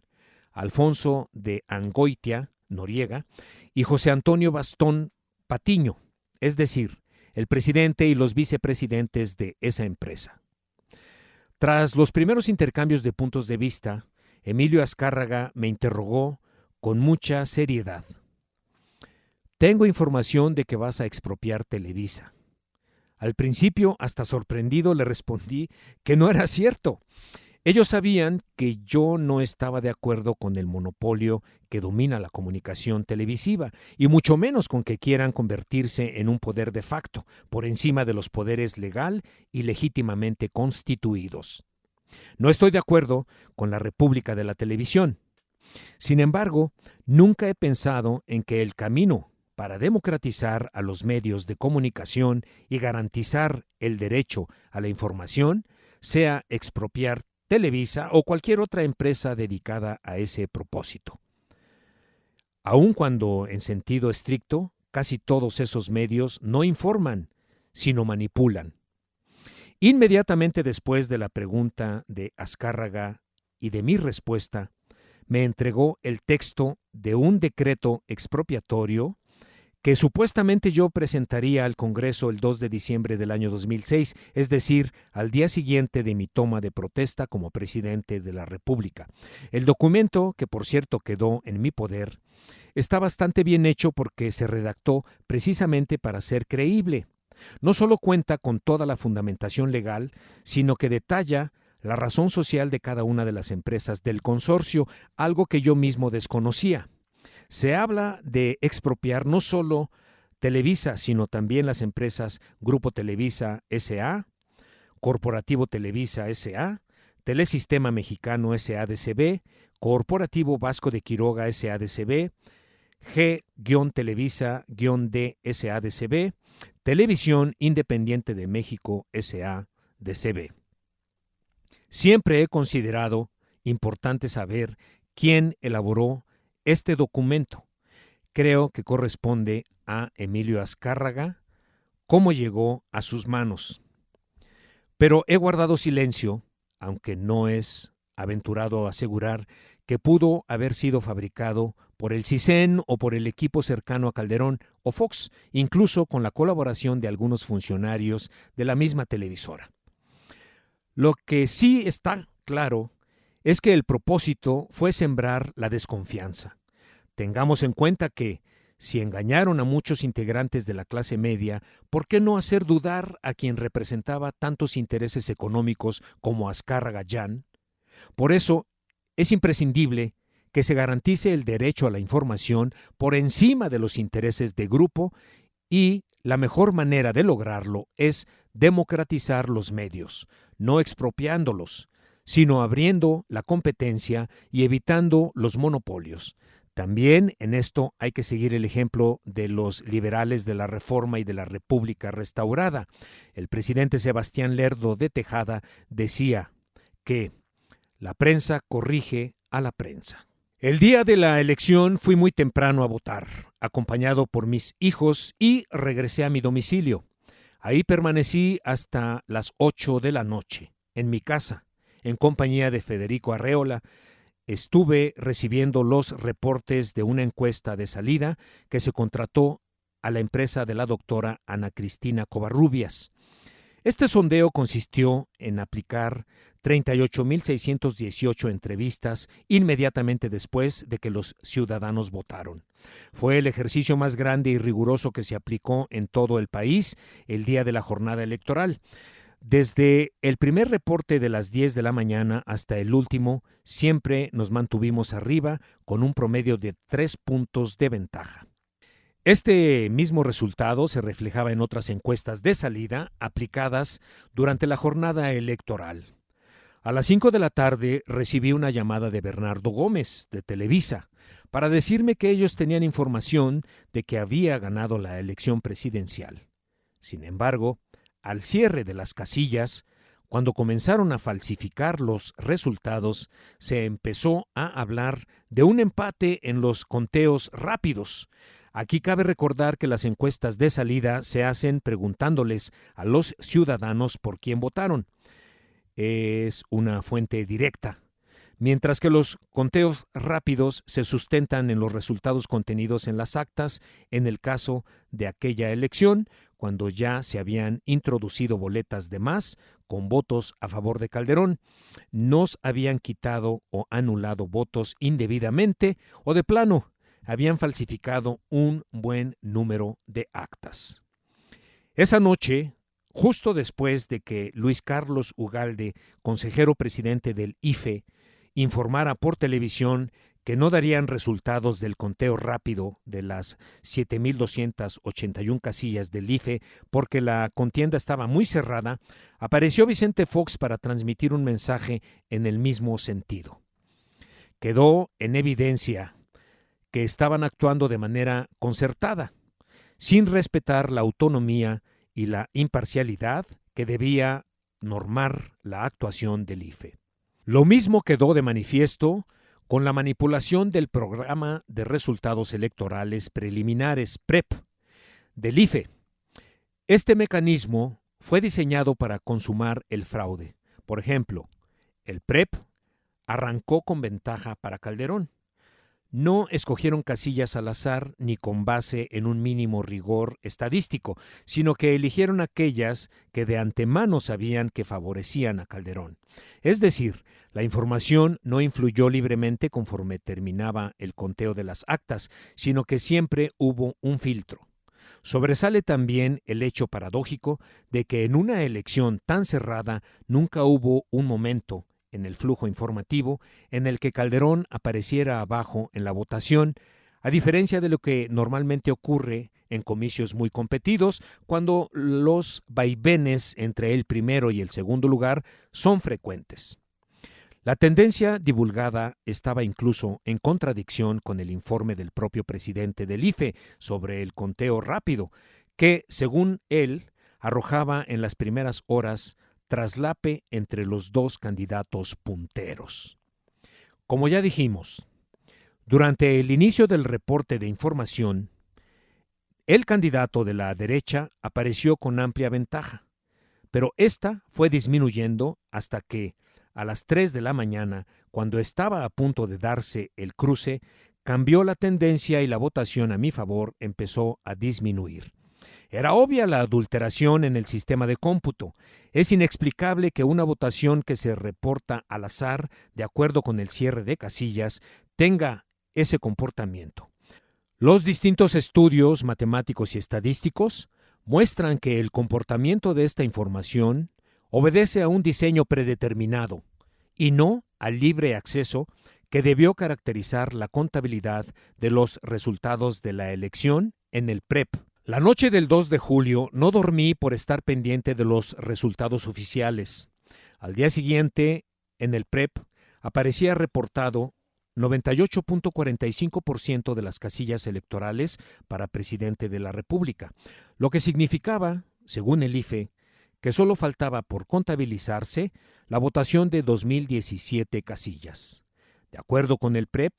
Alfonso de Angoitia Noriega y José Antonio Bastón Patiño, es decir, el presidente y los vicepresidentes de esa empresa. Tras los primeros intercambios de puntos de vista, Emilio Azcárraga me interrogó con mucha seriedad. Tengo información de que vas a expropiar Televisa. Al principio, hasta sorprendido, le respondí que no era cierto. Ellos sabían que yo no estaba de acuerdo con el monopolio que domina la comunicación televisiva, y mucho menos con que quieran convertirse en un poder de facto, por encima de los poderes legal y legítimamente constituidos. No estoy de acuerdo con la República de la Televisión. Sin embargo, nunca he pensado en que el camino para democratizar a los medios de comunicación y garantizar el derecho a la información sea expropiar Televisa o cualquier otra empresa dedicada a ese propósito. Aun cuando, en sentido estricto, casi todos esos medios no informan, sino manipulan. Inmediatamente después de la pregunta de Azcárraga y de mi respuesta, me entregó el texto de un decreto expropiatorio que supuestamente yo presentaría al Congreso el 2 de diciembre del año 2006, es decir, al día siguiente de mi toma de protesta como presidente de la República. El documento, que por cierto quedó en mi poder, está bastante bien hecho porque se redactó precisamente para ser creíble. No solo cuenta con toda la fundamentación legal, sino que detalla la razón social de cada una de las empresas del consorcio, algo que yo mismo desconocía. Se habla de expropiar no solo Televisa, sino también las empresas Grupo Televisa S.A., Corporativo Televisa S.A., Telesistema Mexicano S.A.D.C.B., Corporativo Vasco de Quiroga S.A.D.C.B., G-Televisa-D S.A.D.C.B., Televisión Independiente de México S.A.D.C.B. Siempre he considerado importante saber quién elaboró este documento. Creo que corresponde a Emilio Azcárraga, cómo llegó a sus manos. Pero he guardado silencio, aunque no es aventurado asegurar que pudo haber sido fabricado por el CISEN o por el equipo cercano a Calderón o Fox, incluso con la colaboración de algunos funcionarios de la misma televisora. Lo que sí está claro es que el propósito fue sembrar la desconfianza. Tengamos en cuenta que, si engañaron a muchos integrantes de la clase media, ¿por qué no hacer dudar a quien representaba tantos intereses económicos como Azcárraga Llán? Por eso, es imprescindible que se garantice el derecho a la información por encima de los intereses de grupo, y la mejor manera de lograrlo es democratizar los medios, no expropiándolos, sino abriendo la competencia y evitando los monopolios. También en esto hay que seguir el ejemplo de los liberales de la Reforma y de la República restaurada. El presidente Sebastián Lerdo de Tejada decía que la prensa corrige a la prensa. El día de la elección fui muy temprano a votar, acompañado por mis hijos, y regresé a mi domicilio. Ahí permanecí hasta las 8 de la noche, en mi casa, en compañía de Federico Arreola. Estuve recibiendo los reportes de una encuesta de salida que se contrató a la empresa de la doctora Ana Cristina Covarrubias. Este sondeo consistió en aplicar 38.618 entrevistas inmediatamente después de que los ciudadanos votaron. Fue el ejercicio más grande y riguroso que se aplicó en todo el país el día de la jornada electoral. Desde el primer reporte de las 10 de la mañana hasta el último, siempre nos mantuvimos arriba con un promedio de 3 puntos de ventaja. Este mismo resultado se reflejaba en otras encuestas de salida aplicadas durante la jornada electoral. A las 5 de la tarde recibí una llamada de Bernardo Gómez, de Televisa, para decirme que ellos tenían información de que había ganado la elección presidencial. Sin embargo, al cierre de las casillas, cuando comenzaron a falsificar los resultados, se empezó a hablar de un empate en los conteos rápidos. Aquí cabe recordar que las encuestas de salida se hacen preguntándoles a los ciudadanos por quién votaron. Es una fuente directa. Mientras que los conteos rápidos se sustentan en los resultados contenidos en las actas, en el caso de aquella elección, cuando ya se habían introducido boletas de más con votos a favor de Calderón, nos habían quitado o anulado votos indebidamente o de plano habían falsificado un buen número de actas. Esa noche, justo después de que Luis Carlos Ugalde, consejero presidente del IFE, informara por televisión que no darían resultados del conteo rápido de las 7,281 casillas del IFE porque la contienda estaba muy cerrada, apareció Vicente Fox para transmitir un mensaje en el mismo sentido. Quedó en evidencia que estaban actuando de manera concertada, sin respetar la autonomía y la imparcialidad que debía normar la actuación del IFE. Lo mismo quedó de manifiesto con la manipulación del Programa de Resultados Electorales Preliminares, PREP, del IFE. Este mecanismo fue diseñado para consumar el fraude. Por ejemplo, el PREP arrancó con ventaja para Calderón. No escogieron casillas al azar ni con base en un mínimo rigor estadístico, sino que eligieron aquellas que de antemano sabían que favorecían a Calderón. Es decir, la información no influyó libremente conforme terminaba el conteo de las actas, sino que siempre hubo un filtro. Sobresale también el hecho paradójico de que en una elección tan cerrada nunca hubo un momento en el flujo informativo en el que Calderón apareciera abajo en la votación, a diferencia de lo que normalmente ocurre en comicios muy competidos, cuando los vaivenes entre el primero y el segundo lugar son frecuentes. La tendencia divulgada estaba incluso en contradicción con el informe del propio presidente del IFE sobre el conteo rápido, que, según él, arrojaba en las primeras horas traslape entre los dos candidatos punteros. Como ya dijimos, durante el inicio del reporte de información, el candidato de la derecha apareció con amplia ventaja, pero esta fue disminuyendo hasta que, a las 3 de la mañana, cuando estaba a punto de darse el cruce, cambió la tendencia y la votación a mi favor empezó a disminuir. Era obvia la adulteración en el sistema de cómputo. Es inexplicable que una votación que se reporta al azar, de acuerdo con el cierre de casillas, tenga ese comportamiento. Los distintos estudios matemáticos y estadísticos muestran que el comportamiento de esta información obedece a un diseño predeterminado y no al libre acceso que debió caracterizar la contabilidad de los resultados de la elección en el PREP. La noche del 2 de julio no dormí por estar pendiente de los resultados oficiales. Al día siguiente, en el PREP, aparecía reportado 98.45% de las casillas electorales para presidente de la República, lo que significaba, según el IFE, que solo faltaba por contabilizarse la votación de 2017 casillas. De acuerdo con el PREP,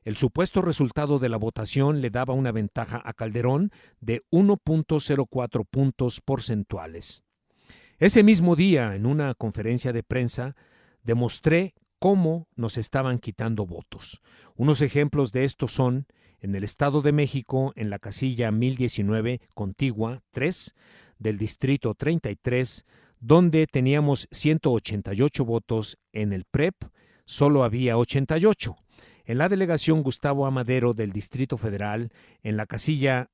el supuesto resultado de la votación le daba una ventaja a Calderón de 1.04 puntos porcentuales. Ese mismo día, en una conferencia de prensa, demostré cómo nos estaban quitando votos. Unos ejemplos de esto son, en el Estado de México, en la casilla 1019, contigua 3, del distrito 33, donde teníamos 188 votos, en el PREP solo había 88. En la delegación Gustavo Amadero del Distrito Federal, en la casilla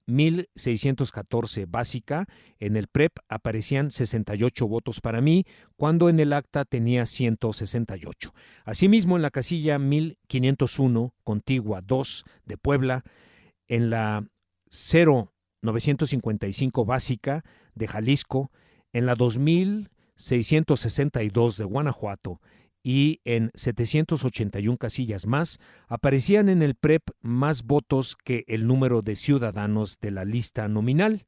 1614 básica, en el PREP aparecían 68 votos para mí, cuando en el acta tenía 168. Asimismo, en la casilla 1501, contigua 2 de Puebla, en la 0955 básica de Jalisco, en la 2662 de Guanajuato, y en 781 casillas más, aparecían en el PREP más votos que el número de ciudadanos de la lista nominal.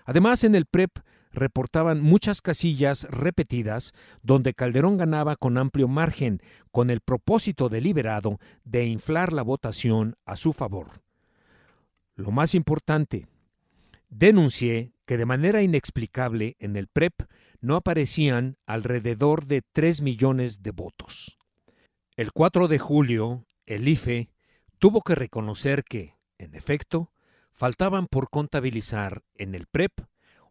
Además, en el PREP reportaban muchas casillas repetidas donde Calderón ganaba con amplio margen, con el propósito deliberado de inflar la votación a su favor. Lo más importante, denuncié que de manera inexplicable en el PREP no aparecían alrededor de 3 millones de votos. El 4 de julio, el IFE tuvo que reconocer que, en efecto, faltaban por contabilizar en el PREP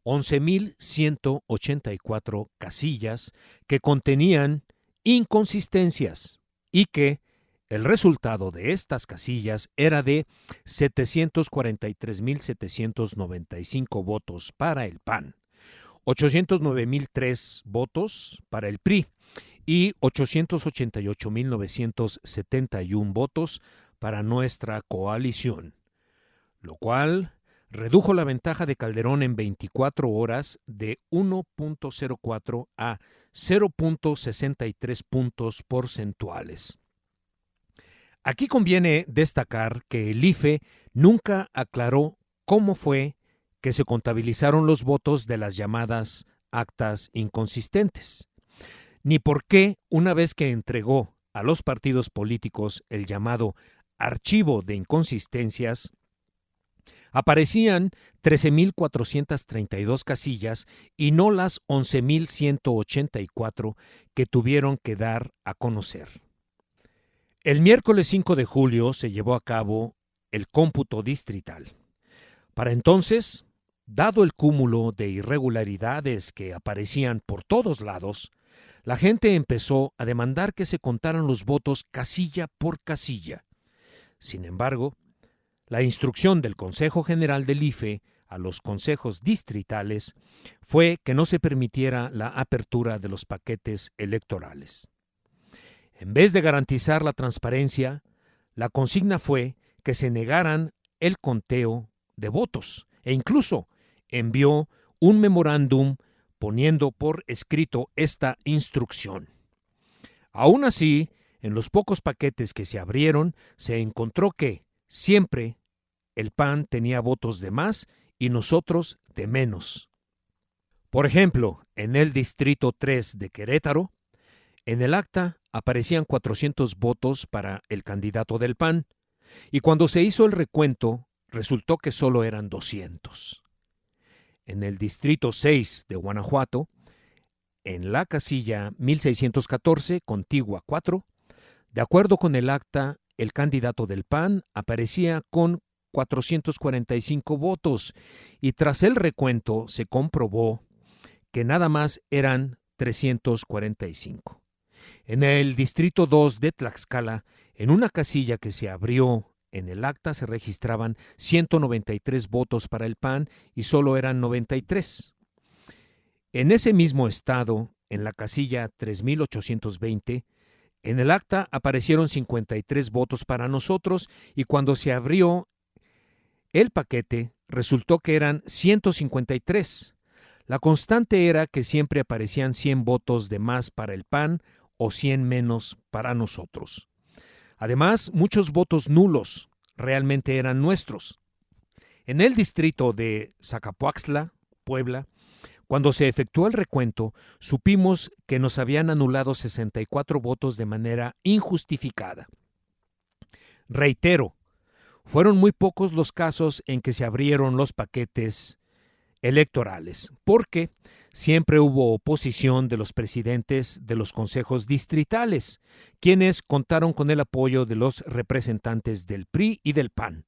11.184 casillas que contenían inconsistencias y que el resultado de estas casillas era de 743.795 votos para el PAN, 809.003 votos para el PRI y 888.971 votos para nuestra coalición, lo cual redujo la ventaja de Calderón en 24 horas de 1.04 a 0.63 puntos porcentuales. Aquí conviene destacar que el IFE nunca aclaró cómo fue que se contabilizaron los votos de las llamadas actas inconsistentes, ni por qué, una vez que entregó a los partidos políticos el llamado archivo de inconsistencias, aparecían 13.432 casillas y no las 11.184 que tuvieron que dar a conocer. El miércoles 5 de julio se llevó a cabo el cómputo distrital. Para entonces, dado el cúmulo de irregularidades que aparecían por todos lados, la gente empezó a demandar que se contaran los votos casilla por casilla. Sin embargo, la instrucción del Consejo General del IFE a los consejos distritales fue que no se permitiera la apertura de los paquetes electorales. En vez de garantizar la transparencia, la consigna fue que se negaran el conteo de votos e incluso envió un memorándum poniendo por escrito esta instrucción. Aún así, en los pocos paquetes que se abrieron, se encontró que siempre el PAN tenía votos de más y nosotros de menos. Por ejemplo, en el Distrito 3 de Querétaro, en el acta aparecían 400 votos para el candidato del PAN, y cuando se hizo el recuento, resultó que solo eran 200. En el Distrito 6 de Guanajuato, en la casilla 1614, contigua 4, de acuerdo con el acta, el candidato del PAN aparecía con 445 votos, y tras el recuento se comprobó que nada más eran 345. En el Distrito 2 de Tlaxcala, en una casilla que se abrió en el acta se registraban 193 votos para el PAN y solo eran 93. En ese mismo estado, en la casilla 3820, en el acta aparecieron 53 votos para nosotros y cuando se abrió el paquete resultó que eran 153. La constante era que siempre aparecían 100 votos de más para el PAN o 100 menos para nosotros. Además, muchos votos nulos realmente eran nuestros. En el distrito de Zacapoaxtla, Puebla, cuando se efectuó el recuento, supimos que nos habían anulado 64 votos de manera injustificada. Reitero, fueron muy pocos los casos en que se abrieron los paquetes electorales, porque siempre hubo oposición de los presidentes de los consejos distritales, quienes contaron con el apoyo de los representantes del PRI y del PAN.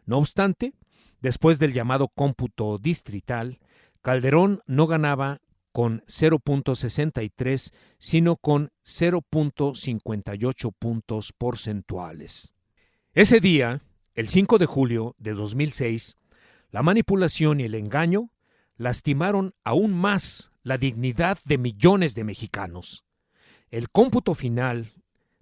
No obstante, después del llamado cómputo distrital, Calderón no ganaba con 0.63, sino con 0.58 puntos porcentuales. Ese día, el 5 de julio de 2006, la manipulación y el engaño lastimaron aún más la dignidad de millones de mexicanos. El cómputo final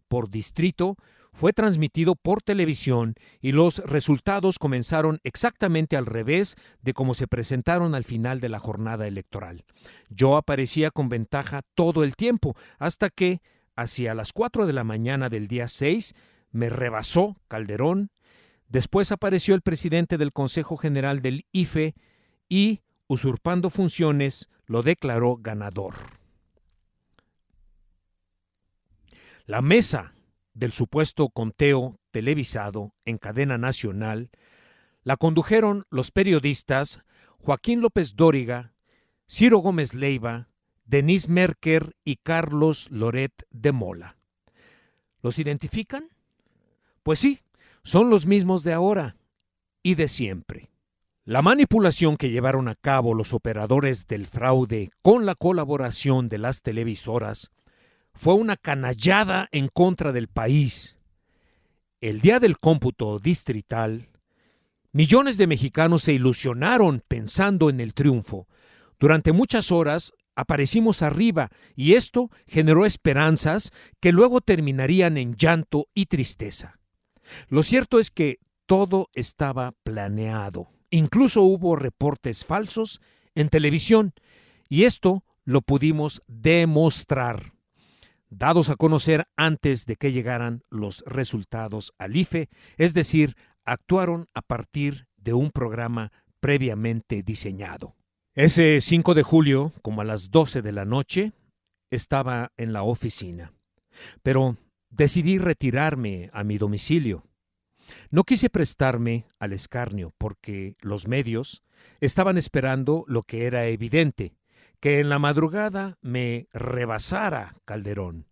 por distrito fue transmitido por televisión y los resultados comenzaron exactamente al revés de cómo se presentaron al final de la jornada electoral. Yo aparecía con ventaja todo el tiempo, hasta que, hacia las 4 de la mañana del día 6, me rebasó Calderón. Después apareció el presidente del Consejo General del IFE y usurpando funciones, lo declaró ganador. La mesa del supuesto conteo televisado en cadena nacional la condujeron los periodistas Joaquín López Dóriga, Ciro Gómez Leiva, Denise Merker y Carlos Loret de Mola. ¿Los identifican? Pues sí, son los mismos de ahora y de siempre. La manipulación que llevaron a cabo los operadores del fraude con la colaboración de las televisoras fue una canallada en contra del país. El día del cómputo distrital, millones de mexicanos se ilusionaron pensando en el triunfo. Durante muchas horas aparecimos arriba y esto generó esperanzas que luego terminarían en llanto y tristeza. Lo cierto es que todo estaba planeado. Incluso hubo reportes falsos en televisión y esto lo pudimos demostrar, dados a conocer antes de que llegaran los resultados al IFE, es decir, actuaron a partir de un programa previamente diseñado. Ese 5 de julio, como a las 12 de la noche, estaba en la oficina, pero decidí retirarme a mi domicilio. No quise prestarme al escarnio porque los medios estaban esperando lo que era evidente, que en la madrugada me rebasara Calderón.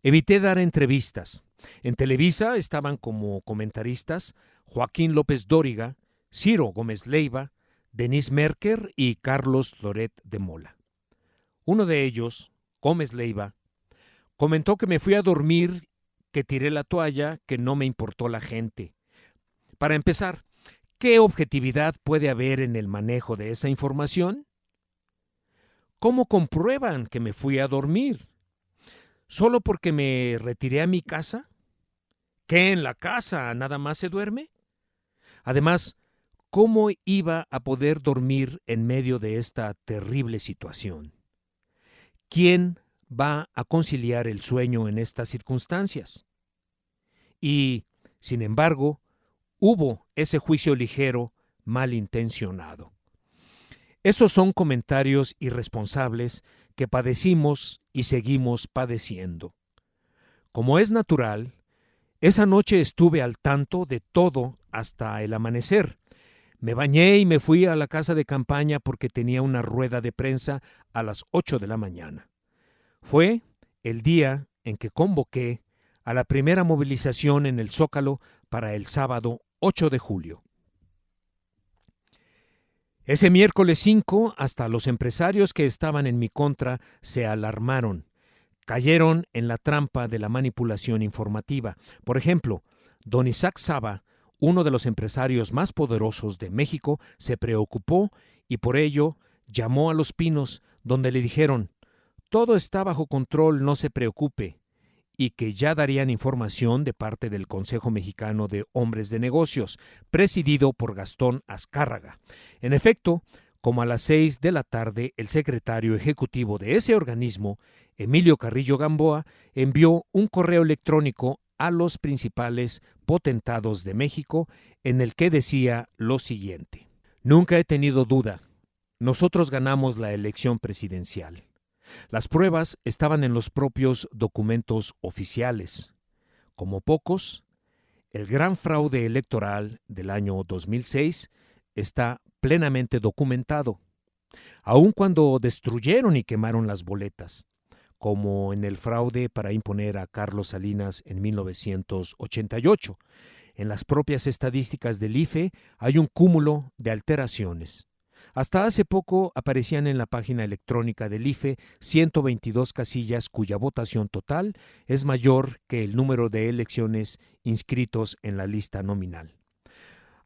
Evité dar entrevistas. En Televisa estaban como comentaristas Joaquín López Dóriga, Ciro Gómez Leiva, Denise Merker y Carlos Loret de Mola. Uno de ellos, Gómez Leiva, comentó que me fui a dormir, que tiré la toalla, que no me importó la gente. Para empezar, ¿qué objetividad puede haber en el manejo de esa información? ¿Cómo comprueban que me fui a dormir? ¿Solo porque me retiré a mi casa? ¿Qué en la casa nada más se duerme? Además, ¿cómo iba a poder dormir en medio de esta terrible situación? ¿Quién va a conciliar el sueño en estas circunstancias? Y, sin embargo, hubo ese juicio ligero, malintencionado. Esos son comentarios irresponsables que padecimos y seguimos padeciendo. Como es natural, esa noche estuve al tanto de todo hasta el amanecer. Me bañé y me fui a la casa de campaña porque tenía una rueda de prensa a las 8 de la mañana. Fue el día en que convoqué a la primera movilización en el Zócalo para el sábado 8 de julio. Ese miércoles 5, hasta los empresarios que estaban en mi contra se alarmaron. Cayeron en la trampa de la manipulación informativa. Por ejemplo, don Isaac Saba, uno de los empresarios más poderosos de México, se preocupó y por ello llamó a Los Pinos, donde le dijeron: todo está bajo control, no se preocupe, y que ya darían información de parte del Consejo Mexicano de Hombres de Negocios, presidido por Gastón Azcárraga. En efecto, como a las 6 de la tarde, el secretario ejecutivo de ese organismo, Emilio Carrillo Gamboa, envió un correo electrónico a los principales potentados de México en el que decía lo siguiente: nunca he tenido duda, nosotros ganamos la elección presidencial. Las pruebas estaban en los propios documentos oficiales. Como pocos, el gran fraude electoral del año 2006 está plenamente documentado, aun cuando destruyeron y quemaron las boletas, como en el fraude para imponer a Carlos Salinas en 1988. En las propias estadísticas del IFE hay un cúmulo de alteraciones. Hasta hace poco aparecían en la página electrónica del IFE 122 casillas cuya votación total es mayor que el número de elecciones inscritos en la lista nominal.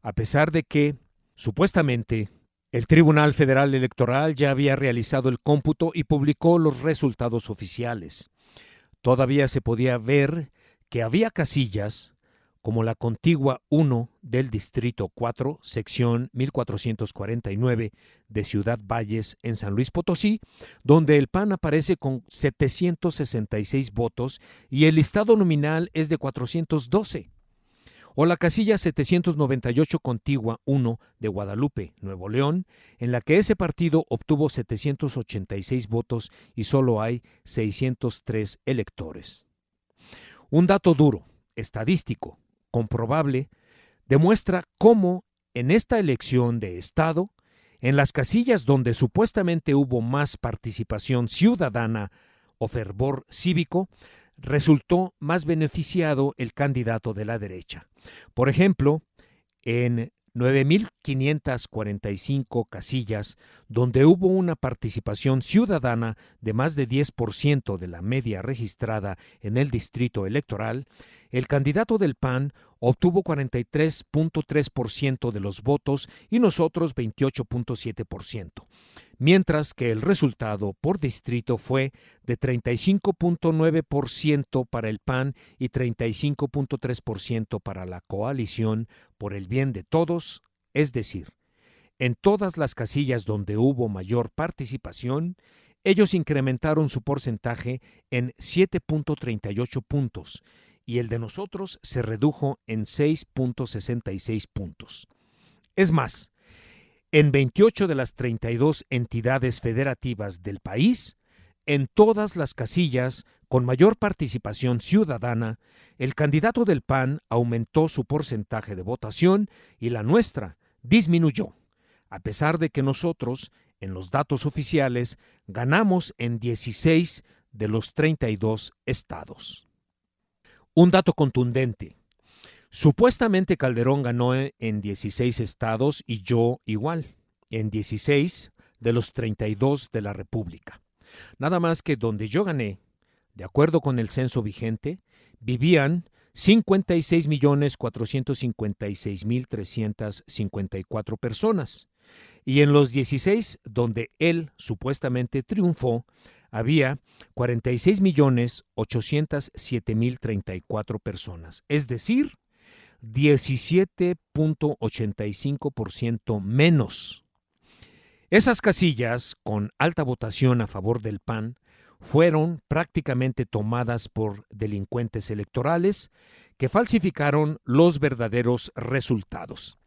A pesar de que, supuestamente, el Tribunal Federal Electoral ya había realizado el cómputo y publicó los resultados oficiales. Todavía se podía ver que había casillas como la contigua 1 del Distrito 4, sección 1449 de Ciudad Valles en San Luis Potosí, donde el PAN aparece con 766 votos y el listado nominal es de 412. o la casilla 798 contigua 1 de Guadalupe, Nuevo León, en la que ese partido obtuvo 786 votos y solo hay 603 electores. Un dato duro, estadístico, comprobable, demuestra cómo en esta elección de Estado, en las casillas donde supuestamente hubo más participación ciudadana o fervor cívico, resultó más beneficiado el candidato de la derecha. Por ejemplo, en 9,545 casillas, donde hubo una participación ciudadana de más de 10% de la media registrada en el distrito electoral, el candidato del PAN obtuvo 43.3% de los votos y nosotros 28.7%, mientras que el resultado por distrito fue de 35.9% para el PAN y 35.3% para la coalición por el bien de todos, es decir, en todas las casillas donde hubo mayor participación, ellos incrementaron su porcentaje en 7.38 puntos y el de nosotros se redujo en 6.66 puntos. Es más, en 28 de las 32 entidades federativas del país, en todas las casillas con mayor participación ciudadana, el candidato del PAN aumentó su porcentaje de votación y la nuestra disminuyó, a pesar de que nosotros, en los datos oficiales, ganamos en 16 de los 32 estados. Un dato contundente. Supuestamente Calderón ganó en 16 estados y yo igual, en 16 de los 32 de la República. Nada más que donde yo gané, de acuerdo con el censo vigente, vivían 56,456,354 personas. Y en los 16 donde él supuestamente triunfó, había 46,807,034 personas, es decir, 17.85% menos. Esas casillas, con alta votación a favor del PAN, fueron prácticamente tomadas por delincuentes electorales que falsificaron los verdaderos resultados.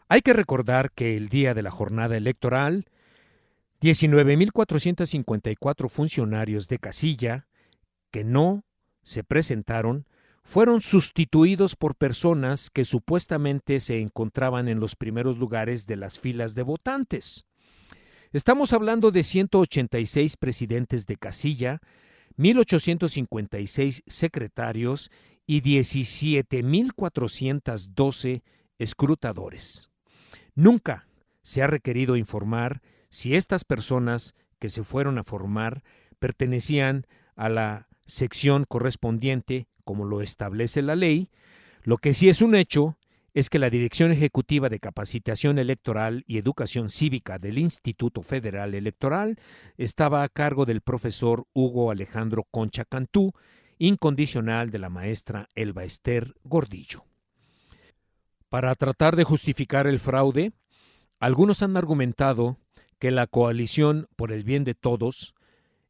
Hay que recordar que el día de la jornada electoral, 19,454 funcionarios de casilla que no se presentaron fueron sustituidos por personas que supuestamente se encontraban en los primeros lugares de las filas de votantes. Estamos hablando de 186 presidentes de casilla, 1,856 secretarios y 17,412 escrutadores. Nunca se ha requerido informar si estas personas que se fueron a formar pertenecían a la sección correspondiente, como lo establece la ley. Lo que sí es un hecho es que la Dirección Ejecutiva de Capacitación Electoral y Educación Cívica del Instituto Federal Electoral estaba a cargo del profesor Hugo Alejandro Concha Cantú, incondicional de la maestra Elba Ester Gordillo. Para tratar de justificar el fraude, algunos han argumentado que la coalición por el bien de todos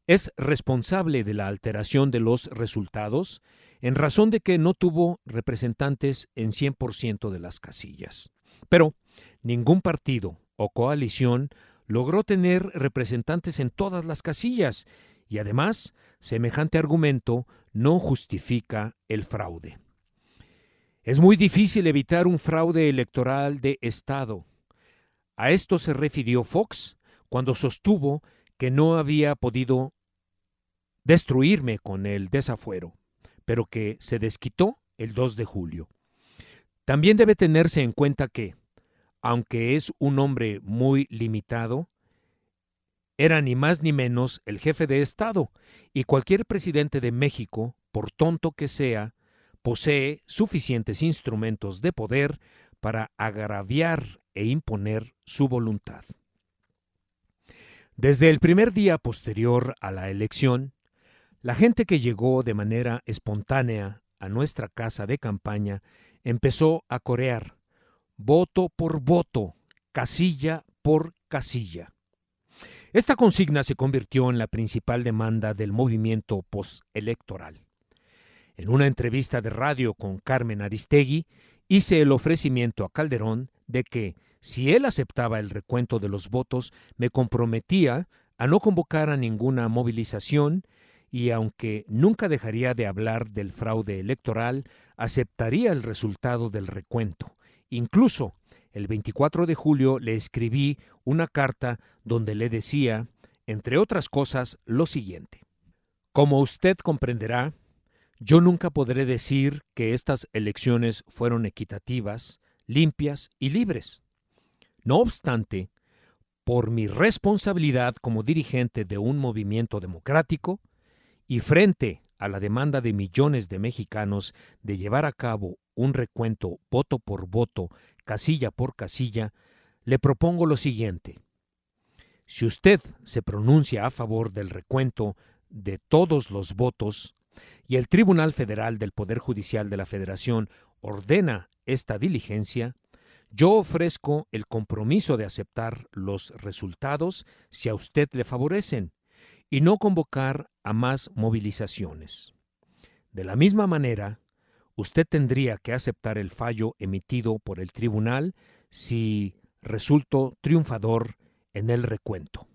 es responsable de la alteración de los resultados en razón de que no tuvo representantes en 100% de las casillas. Pero ningún partido o coalición logró tener representantes en todas las casillas y además, semejante argumento no justifica el fraude. Es muy difícil evitar un fraude electoral de Estado. A esto se refirió Fox cuando sostuvo que no había podido destruirme con el desafuero, pero que se desquitó el 2 de julio. También debe tenerse en cuenta que, aunque es un hombre muy limitado, era ni más ni menos el jefe de Estado, y cualquier presidente de México, por tonto que sea, posee suficientes instrumentos de poder para agraviar e imponer su voluntad. Desde el primer día posterior a la elección, la gente que llegó de manera espontánea a nuestra casa de campaña empezó a corear, voto por voto, casilla por casilla. Esta consigna se convirtió en la principal demanda del movimiento postelectoral. En una entrevista de radio con Carmen Aristegui, hice el ofrecimiento a Calderón de que, si él aceptaba el recuento de los votos, me comprometía a no convocar a ninguna movilización y, aunque nunca dejaría de hablar del fraude electoral, aceptaría el resultado del recuento. Incluso, el 24 de julio le escribí una carta donde le decía, entre otras cosas, lo siguiente: como usted comprenderá, yo nunca podré decir que estas elecciones fueron equitativas, limpias y libres. No obstante, por mi responsabilidad como dirigente de un movimiento democrático y frente a la demanda de millones de mexicanos de llevar a cabo un recuento voto por voto, casilla por casilla, le propongo lo siguiente. Si usted se pronuncia a favor del recuento de todos los votos y el Tribunal Federal del Poder Judicial de la Federación ordena esta diligencia, yo ofrezco el compromiso de aceptar los resultados si a usted le favorecen y no convocar a más movilizaciones. De la misma manera, usted tendría que aceptar el fallo emitido por el tribunal si resultó triunfador en el recuento.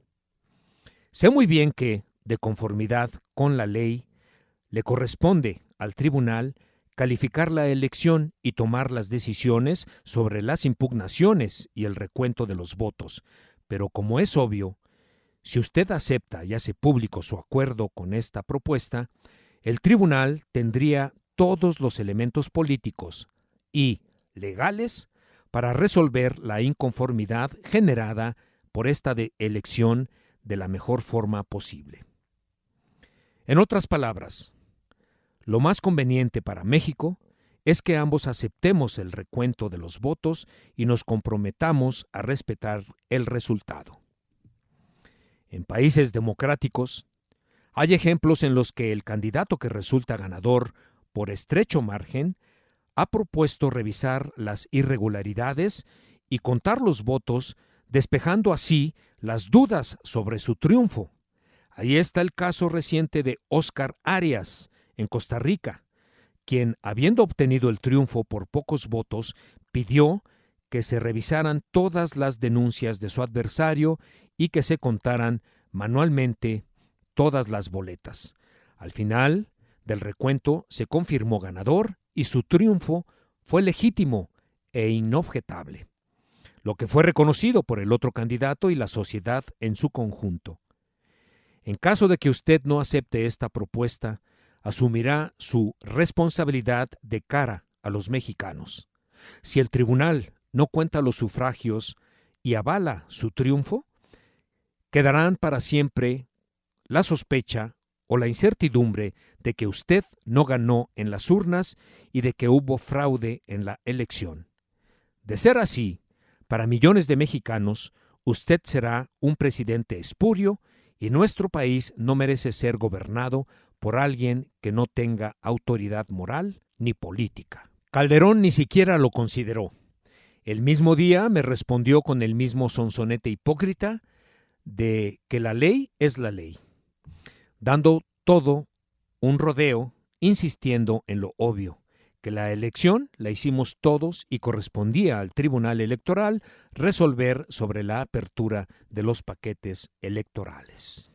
Sé muy bien que, de conformidad con la ley, le corresponde al tribunal calificar la elección y tomar las decisiones sobre las impugnaciones y el recuento de los votos, pero como es obvio, si usted acepta y hace público su acuerdo con esta propuesta, el tribunal tendría todos los elementos políticos y legales para resolver la inconformidad generada por esta elección de la mejor forma posible. En otras palabras, lo más conveniente para México es que ambos aceptemos el recuento de los votos y nos comprometamos a respetar el resultado. En países democráticos, hay ejemplos en los que el candidato que resulta ganador por estrecho margen ha propuesto revisar las irregularidades y contar los votos, despejando así las dudas sobre su triunfo. Ahí está el caso reciente de Óscar Arias, en Costa Rica, quien, habiendo obtenido el triunfo por pocos votos, pidió que se revisaran todas las denuncias de su adversario y que se contaran manualmente todas las boletas. Al final del recuento se confirmó ganador y su triunfo fue legítimo e inobjetable, lo que fue reconocido por el otro candidato y la sociedad en su conjunto. En caso de que usted no acepte esta propuesta, asumirá su responsabilidad de cara a los mexicanos. Si el tribunal no cuenta los sufragios y avala su triunfo, quedarán para siempre la sospecha o la incertidumbre de que usted no ganó en las urnas y de que hubo fraude en la elección. De ser así, para millones de mexicanos, usted será un presidente espurio y nuestro país no merece ser gobernado por alguien que no tenga autoridad moral ni política. Calderón ni siquiera lo consideró. El mismo día me respondió con el mismo sonsonete hipócrita de que la ley es la ley, dando todo un rodeo, insistiendo en lo obvio, que la elección la hicimos todos y correspondía al Tribunal Electoral resolver sobre la apertura de los paquetes electorales.